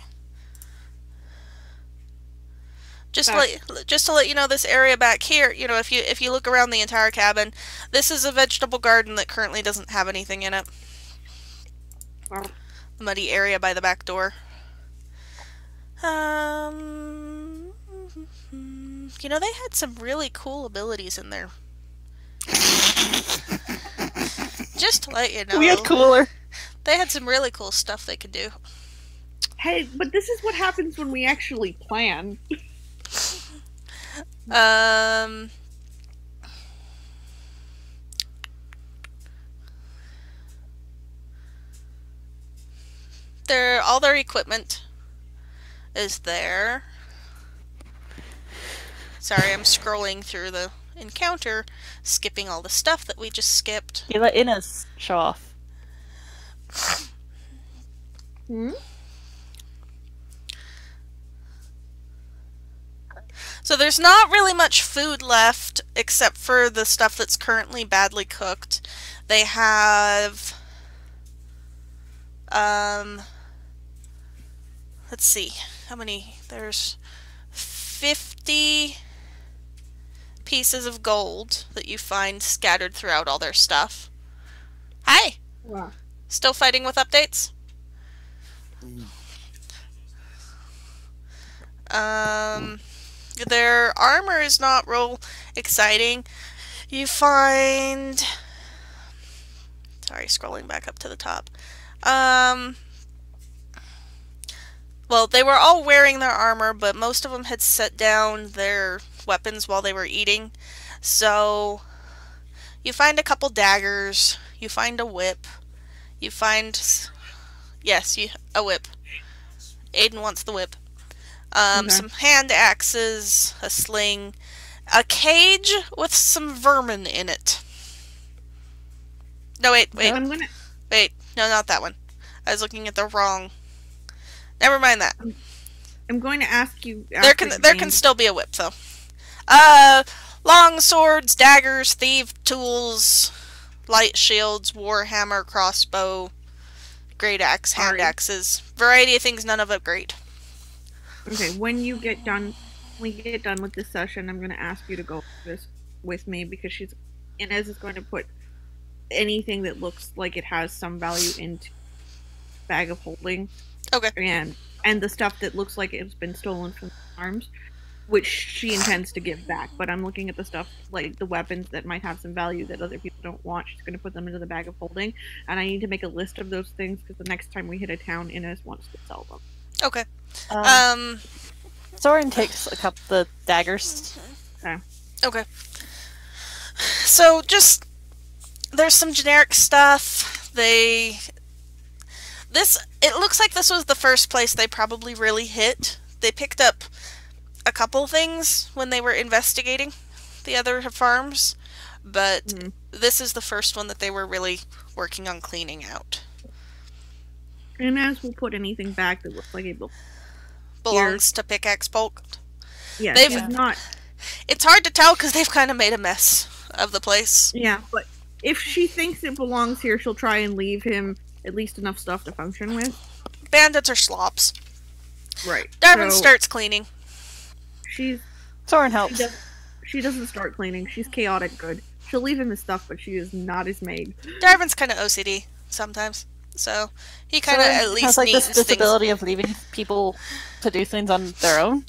Just to let you know, this area back here, you know, if you look around the entire cabin, this is a vegetable garden that currently doesn't have anything in it. Wow. Muddy area by the back door. You know, they had some really cool abilities in there. Just to let you know. We had cooler. They had some really cool stuff they could do. Hey, but this is what happens when we actually plan. All their equipment is there. Sorry, I'm scrolling through the encounter, skipping all the stuff that we just skipped. You let Inez show off. Hmm? So there's not really much food left, except for the stuff that's currently badly cooked. They have... let's see, how many? There's 50 pieces of gold that you find scattered throughout all their stuff. Hi! Wow. Still fighting with updates? Their armor is not real exciting. You find... Sorry, scrolling back up to the top. Well, they were all wearing their armor, but most of them had set down their weapons while they were eating. So, you find a couple daggers. You find a whip. You find... Yes, a whip. Adin wants the whip. Okay. Some hand axes, a sling, a cage with some vermin in it. No, wait. I'm gonna... Wait, no, not that one. I was looking at the wrong Never mind that. I'm going to ask you. There can still be a whip though. Long swords, daggers, thief tools, light shields, warhammer, crossbow, great axe, hand axes, variety of things. None of it great. Okay, when you get done, with this session, I'm going to ask you to go this with me because Inez is going to put anything that looks like it has some value into bag of holding. Okay. And the stuff that looks like it's been stolen from the farms, which she intends to give back. But I'm looking at the stuff, like the weapons that might have some value that other people don't want. She's going to put them into the bag of holding. And I need to make a list of those things because the next time we hit a town, Inez wants to sell them. Okay. Sorin takes a couple of the daggers. Okay. So just there's some generic stuff. It looks like this was the first place they probably really hit. They picked up a couple things when they were investigating the other farms, but this is the first one that they were really working on cleaning out. Inez will put anything back that looks like it belongs to Pickaxe Polk. Yeah, it's hard to tell because they've kind of made a mess of the place. Yeah, but if she thinks it belongs here, she'll try and leave him at least enough stuff to function with. Bandits are slops. Right. Darvan starts cleaning. Sorin helps. She doesn't start cleaning. She's chaotic good. She'll leave him his stuff, but she is not his maid. Darvan's kind of OCD sometimes, so he kind of at least has like needs this disability of leaving people to do things on their own.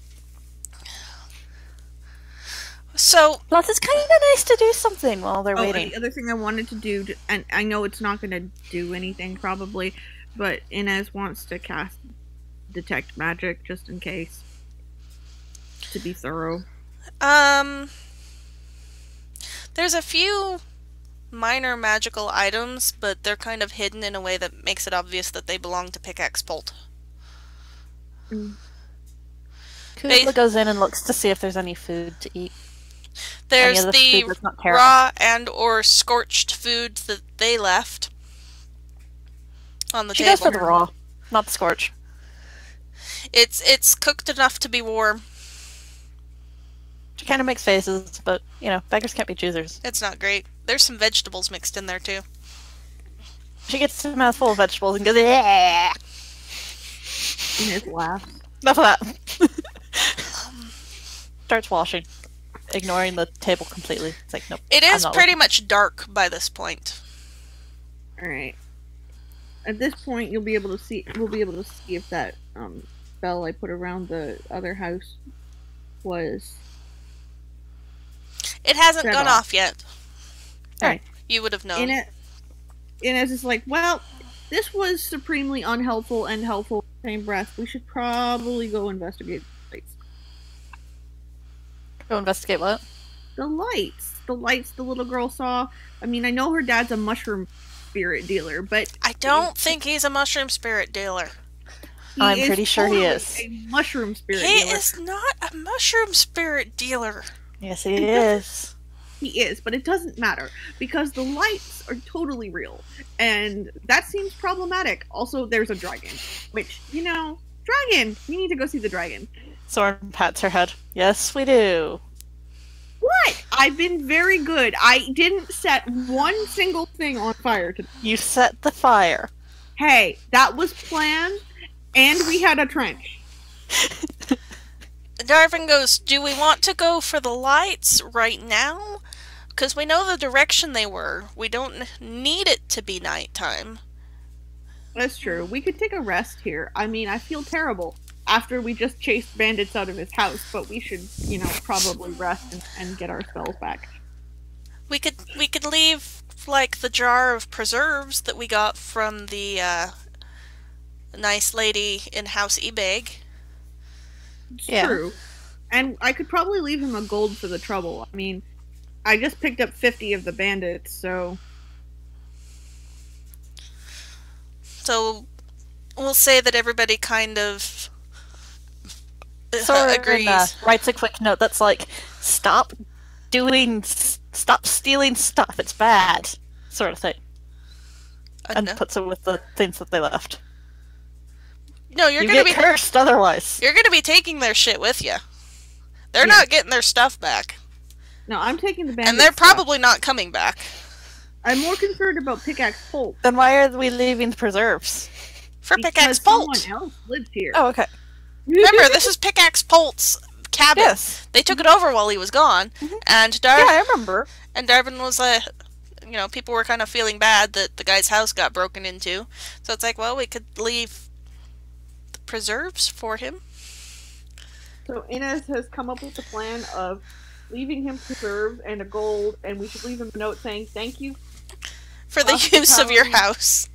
So, plus, it's kind of nice to do something while they're waiting. The other thing I wanted to do, and I know it's not going to do anything probably, but Inez wants to cast Detect Magic just in case, to be thorough. There's a few minor magical items, but they're kind of hidden in a way that makes it obvious that they belong to Pickaxe Polk. Cubla goes in and looks to see if there's any food to eat. There's the raw and or scorched food that they left on the table. She goes for the raw, not the scorch. It's cooked enough to be warm. She kind of makes faces, but, you know, beggars can't be choosers. It's not great. There's some vegetables mixed in there, too. She gets a mouthful of vegetables and goes, yeah. Inez laughs. Enough of that. Starts washing, ignoring the table completely. It's like, nope. It is pretty much dark by this point. Alright. At this point, we'll be able to see if that spell I put around the other house was... It hasn't gone off yet. Alright. You would have known. Inez is like, well, this was supremely unhelpful and helpful in the same breath. We should probably go investigate the lights. Go investigate what? The lights. The lights the little girl saw. I mean, I know her dad's a mushroom spirit dealer, but... I don't think he's a mushroom spirit dealer. I'm pretty sure he is. A mushroom spirit dealer. He is not a mushroom spirit dealer. Yes, he is. He is, but it doesn't matter because the lights are totally real, and that seems problematic. Also, there's a dragon, which, you know, dragon! We need to go see the dragon. Sorin pats her head. Yes, we do. What? I've been very good. I didn't set one single thing on fire today. You set the fire. Hey, that was planned, and we had a trench. Darvan goes, do we want to go for the lights right now? Because we know the direction they were. We don't need it to be nighttime. That's true. We could take a rest here. I mean, I feel terrible after we just chased bandits out of his house, but we should, you know, probably rest and get our spells back. We could leave, like, the jar of preserves that we got from the nice lady in House Ebag. It's true. And I could probably leave him a gold for the trouble. I mean, I just picked up 50 of the bandits, so... So, we'll say that everybody kind of Sorin agrees. Writes a quick note that's like, stop stealing stuff, it's bad, sort of thing. And puts it with the things that they left. No, you're You gonna get be cursed otherwise. You're gonna be taking their shit with you. They're Yeah. not getting their stuff back, No, I'm taking the bandit. and they're stuff. probably not coming back. I'm more concerned about pickaxe Polk. Then why are we leaving the preserves? For Because Pickaxe Polt. someone else lives here. Oh, okay. Remember, this is Pickaxe Polt's cabin. Yes. They took it over while he was gone, and Yeah, I remember. Darvan was people were kind of feeling bad that the guy's house got broken into. So it's like, well, we could leave the preserves for him. So Inez has come up with the plan of leaving him preserves and a gold, and we should leave him a note saying thank you. For the use of your house.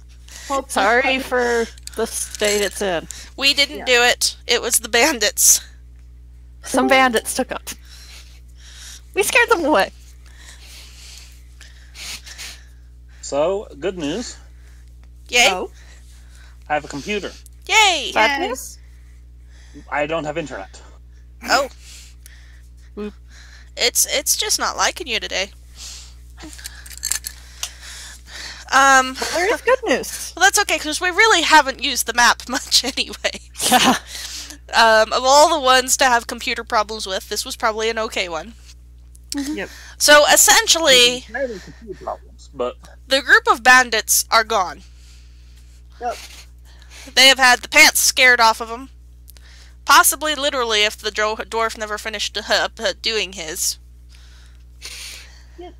Hope Sorry for the state it's in. We didn't Yeah. do it. It was the bandits. Some bandits took it. We scared them away. So, good news. Yay. Oh, I have a computer. Yay. Bad Yes. news? I don't have internet. Oh. Oop. It's just not liking you today. Well, there is good news. Well, that's okay, because we really haven't used the map much anyway. Yeah. Of all the ones to have computer problems with, this was probably an okay one. yep. So, essentially, Entirely computer problems, but the group of bandits are gone. Yep. They have had the pants scared off of them. Possibly literally if the dwarf never finished doing his. Yep.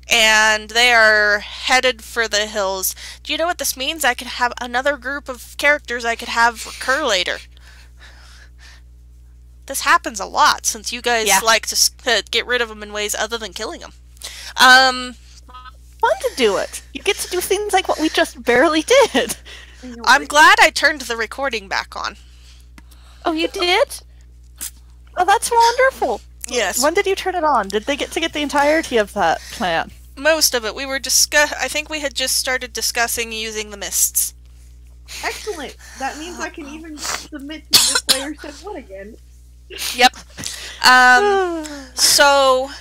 And they are headed for the hills. Do you know what this means? I could have another group of characters I could have recur later. This happens a lot since you guys like to get rid of them in ways other than killing them. Fun to do it. You get to do things like what we just barely did. I'm glad I turned the recording back on. Oh, you did? Oh, that's wonderful. Yes. When did you turn it on? Did they get to get the entirety of that plan? Most of it. We were I think we had just started discussing using the mists. Excellent. That means I can even submit to the player said what again? Yep. So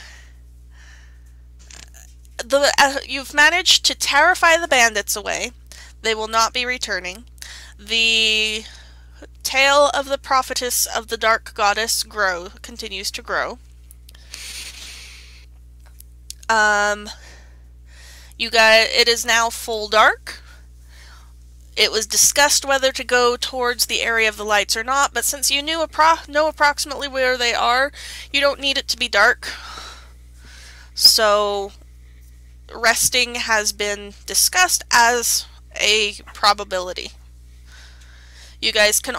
you've managed to terrify the bandits away. They will not be returning. The tale of the prophetess of the dark goddess continues to grow. It is now full dark. It was discussed whether to go towards the area of the lights or not, but since you know approximately where they are, you don't need it to be dark. So, resting has been discussed as a probability. You guys can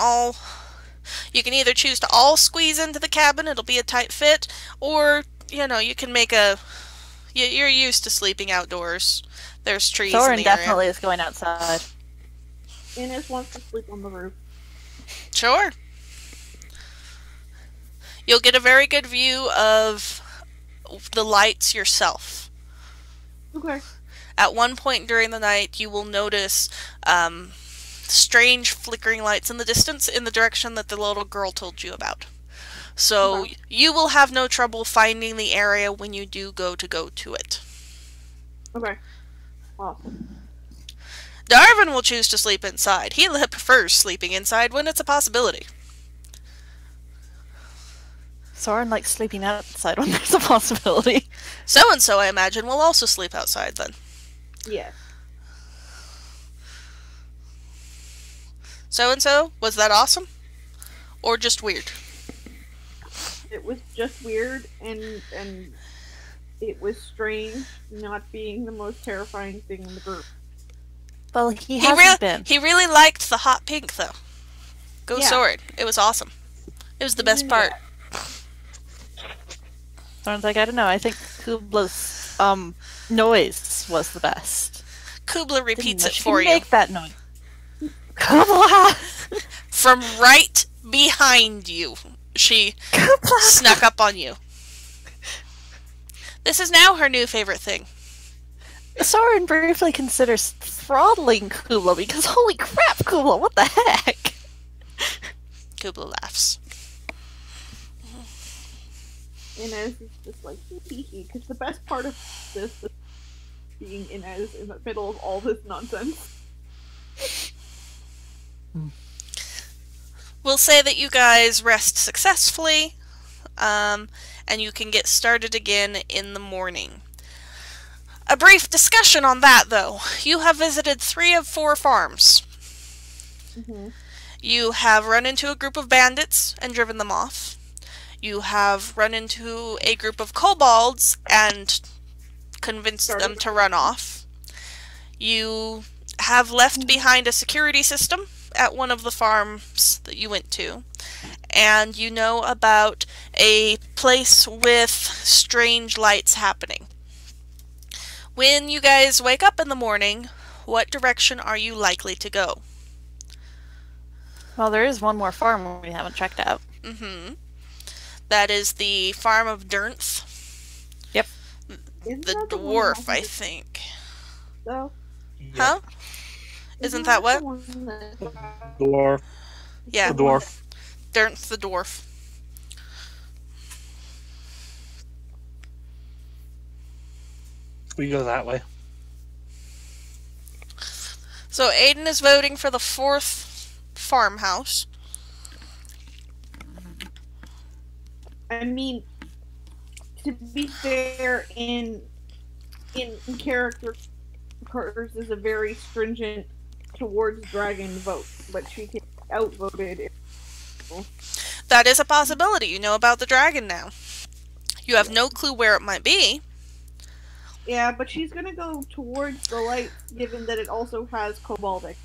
you can either choose to all squeeze into the cabin, it'll be a tight fit, or, you can make you're used to sleeping outdoors. There's trees in Sorin the area. definitely is going outside. Inez wants to sleep on the roof. Sure. You'll get a very good view of the lights yourself. Okay. At one point during the night, you will notice strange flickering lights in the distance in the direction that the little girl told you about. So you will have no trouble finding the area when you do go to it. Okay. Awesome. Darvan will choose to sleep inside. He prefers sleeping inside when it's a possibility. Sorin likes sleeping outside when there's a possibility. So-and-so, I imagine, will also sleep outside then. Yeah. So-and-so, was that awesome? Or just weird? It was just weird and it was strange not being the most terrifying thing in the group. Well, he hasn't been. He really liked the hot pink, though. Go Yeah. Sorin. It was awesome. It was the best part. Sorin's like, I don't know, I think Cubla's noise was the best. Cubla repeats Didn't it she for you. make that noise. Cubla! From right behind you. She Cubla! snuck up on you. This is now her new favorite thing. Sorin briefly considers throttling Cubla because holy crap, Cubla, what the heck? Cubla laughs. Inez is just like, hee hee, because the best part of this is being Inez in the middle of all this nonsense. We'll say that you guys rest successfully, and you can get started again in the morning. A brief discussion on that, though. You have visited 3 of 4 farms. You have run into a group of bandits and driven them off. You have run into a group of kobolds and convinced them to run off. You have left behind a security system at one of the farms that you went to. And you know about a place with strange lights happening. When you guys wake up in the morning, what direction are you likely to go? Well, there is one more farm we haven't checked out. That is the farm of Dernth. Yep. The dwarf, I think. So, Huh? Isn't that what? Dwarf. Yeah. The dwarf. Dernth the dwarf. We go that way. So Adin is voting for the 4th farmhouse. I mean, to be fair, in character, hers is a very stringent towards dragon vote, but she can be outvoted. That is a possibility. You know about the dragon now. You have no clue where it might be. Yeah, but she's gonna go towards the light, given that it also has koboldic.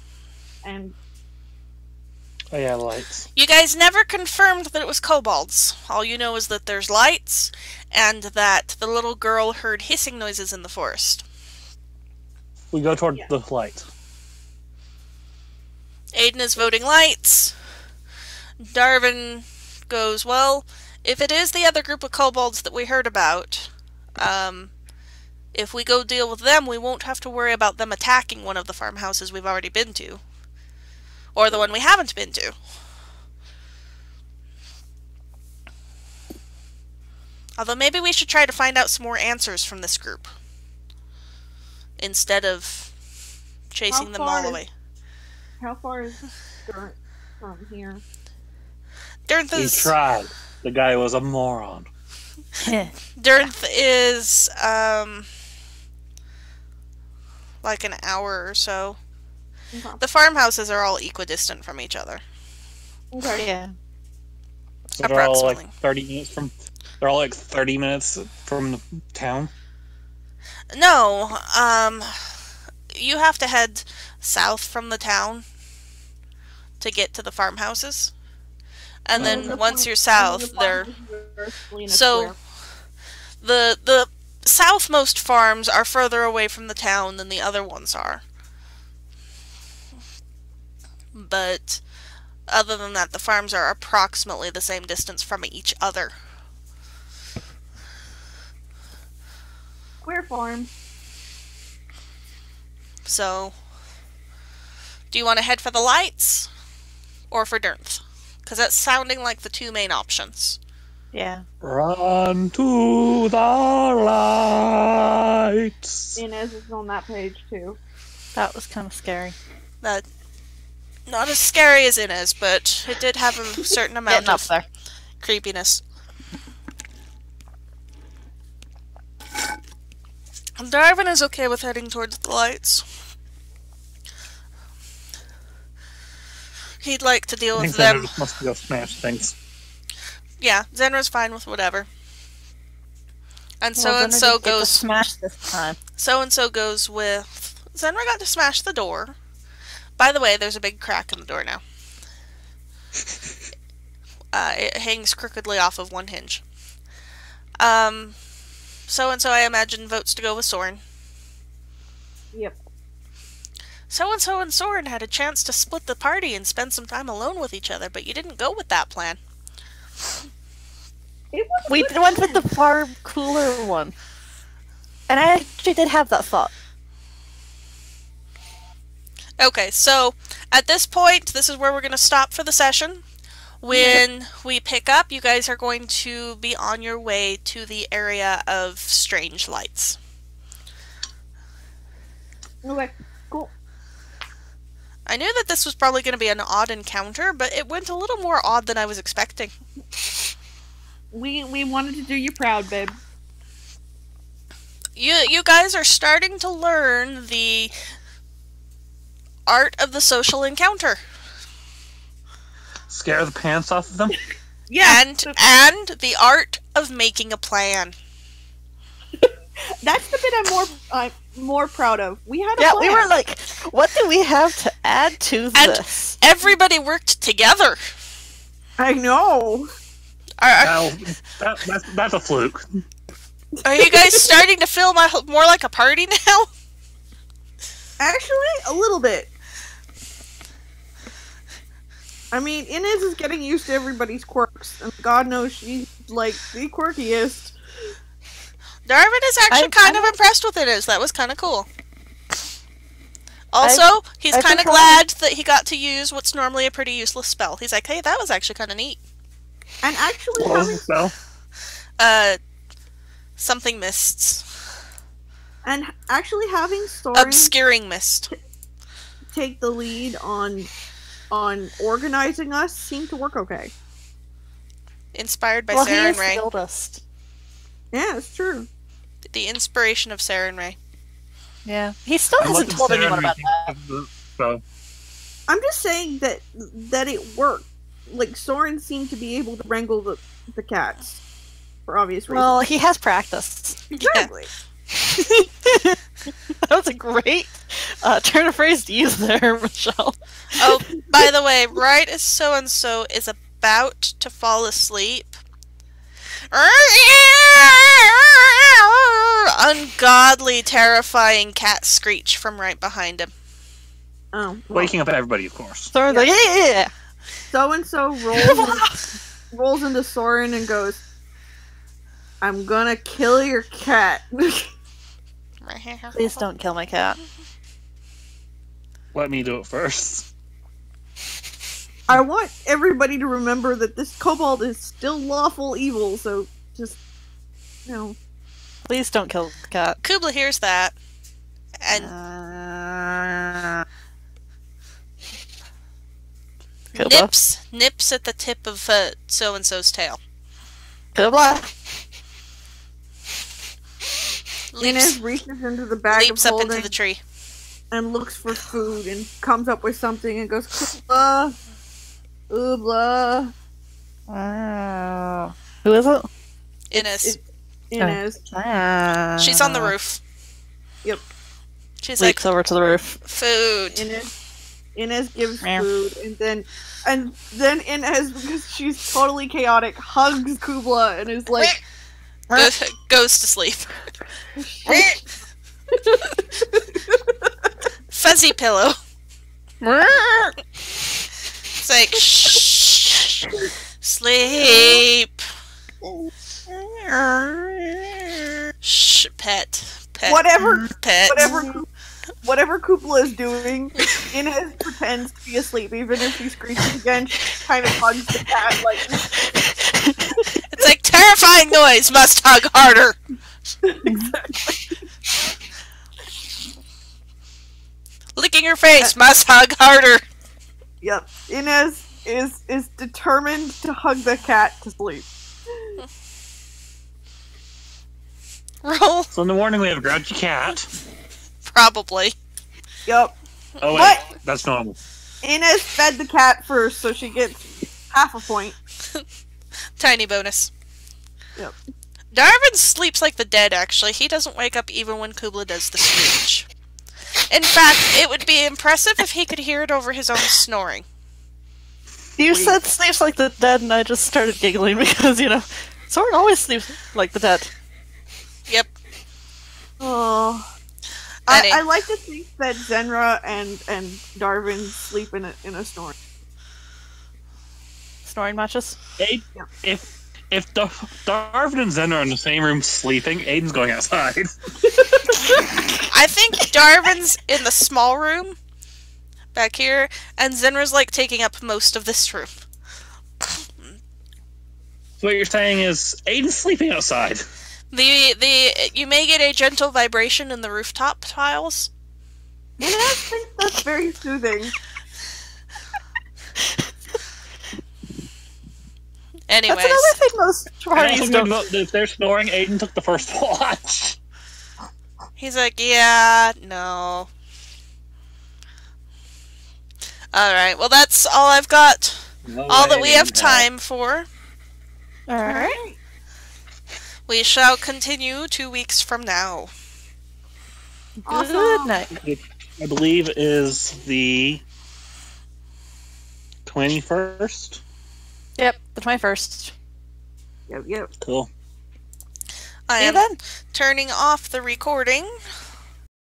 And Oh yeah, the lights. You guys never confirmed that it was kobolds. All you know is that there's lights, and that the little girl heard hissing noises in the forest. We go toward the light. Adin is voting lights. Darvan goes, well, if it is the other group of kobolds that we heard about, if we go deal with them, we won't have to worry about them attacking one of the farmhouses we've already been to. Or the one we haven't been to. Although maybe we should try to find out some more answers from this group. Instead of chasing them all away. How far is Dernth from here? Dernth He is... tried. The guy was a moron. Dernth is, like an hour or so. Okay. The farmhouses are all equidistant from each other. Okay. Yeah. So they're all like Approximately. 30 minutes from. They're all like 30 minutes from the town. No, you have to head south from the town to get to the farmhouses. And then once you're south, they're... So, the southmost farms are further away from the town than the other ones are. But other than that, the farms are approximately the same distance from each other. Square farm. So, do you want to head for the lights or for Dernth? Because that's sounding like the 2 main options. Yeah. Run to the lights. Inez is on that page too. That was kind of scary. That not as scary as Inez, but it did have a certain amount Getting up of there. creepiness. Darvan is okay with heading towards the lights. He'd like to deal I with think them. Xander must go smash things. Yeah, Zenra's fine with whatever. And Well, Zenra so-and-so didn't get to goes... smash this time. So-and-so goes with... Zenra got to smash the door. By the way, there's a big crack in the door now. It hangs crookedly off of one hinge. So-and-so, I imagine, votes to go with Sorin. Yep. So-and-so and Sorin had a chance to split the party and spend some time alone with each other, but you didn't go with that plan. It was We good. went with the far cooler one. And I actually did have that thought. Okay, so at this point, this is where we're going to stop for the session. When we pick up, you guys are going to be on your way to the area of strange lights. Okay, cool. I knew that this was probably going to be an odd encounter, but it went a little more odd than I was expecting. We wanted to do you proud, babe. You guys are starting to learn the art of the social encounter. Scare the pants off of them? Yeah. And the art of making a plan. That's the bit I'm more proud of. We had a Yeah, plan. we were like, what do we have to add to this? Everybody worked together. I know. Are That's a fluke. you guys starting to feel more like a party now? Actually, a little bit. I mean, Inez is getting used to everybody's quirks, and God knows she's, like, the quirkiest. Darvan is actually kind of impressed with it. That was kind of cool. Also, he's kind of glad that he got to use what's normally a pretty useless spell. He's like, hey, that was actually kind of neat. And actually What was the spell? Something mists. And actually having Sorin Obscuring mist. take the lead on organizing us seemed to work okay. Inspired by Well, he is Saerenrae. the oldest. Yeah, it's true. The inspiration of Saerenrae. Yeah. He still hasn't told anyone about that. So, I'm just saying that it worked. Like, Sorin seemed to be able to wrangle the cats. For obvious reasons. Well, he has practiced. Exactly. That was a great turn of phrase to use there, Michelle. Oh, by the way, right as so-and-so is about to fall asleep, ungodly, terrifying cat screech from right behind him. Oh. Well. waking up everybody, of course. So like, yeah. So-and-so rolls into Sorin and goes, I'm gonna kill your cat. Please don't kill my cat. Let me do it first. I want everybody to remember that this kobold is still lawful evil, so just, you know. Please don't kill the cat. Cubla hears that, and Cubla. nips at the tip of so-and-so's tail. Cubla. Inez reaches into the bag Leaps of up holding into the tree. and looks for food and comes up with something and goes, Cubla, Cubla. Wow. Who is it? Inez. Inez. She's on the roof. Yep. She's like, Leaps over to the roof. food. Inez gives Meow. food, and then Inez, because she's totally chaotic, hugs Cubla and is like, Goes to sleep. Fuzzy pillow. It's like, shh. Sleep. Shh, pet. whatever Pet. whatever Cubla is doing, Inez pretends to be asleep, even if she screeches again. She kind of hugs the cat like. It's like, terrifying noise, must hug harder. Exactly. Licking your face, must hug harder. Yep. Inez is determined to hug the cat to sleep. Roll. So in the morning we have a grouchy cat. Probably. Yep. Oh wait, What? that's normal. Inez fed the cat first, so she gets half a point. Tiny bonus. Yep. Darvan sleeps like the dead, actually. He doesn't wake up even when Cubla does the screech. In fact, it would be impressive if he could hear it over his own snoring. You said sleeps like the dead, and I just started giggling because, Sorin always sleeps like the dead. Yep. Oh. Annie. I like to think that Zenra and Darvan sleep in a snoring. Snoring matches. If Darvan and Zen are in the same room sleeping, Aiden's going outside. I think Darvan's in the small room back here, and Zenra's like taking up most of this room. So what you're saying is Aiden's sleeping outside. You may get a gentle vibration in the rooftop tiles. And I think that's very soothing. Anyways, That's another thing most And parties also, don't. if they're snoring, Aiden took the first watch. he's like, yeah, no. Alright, well that's all I've got. No All that way, we have no. time for. Alright. We shall continue 2 weeks from now. Good night. I believe is the 21st. Yep, the 21st. Yep. Cool. I See you am then. turning off the recording.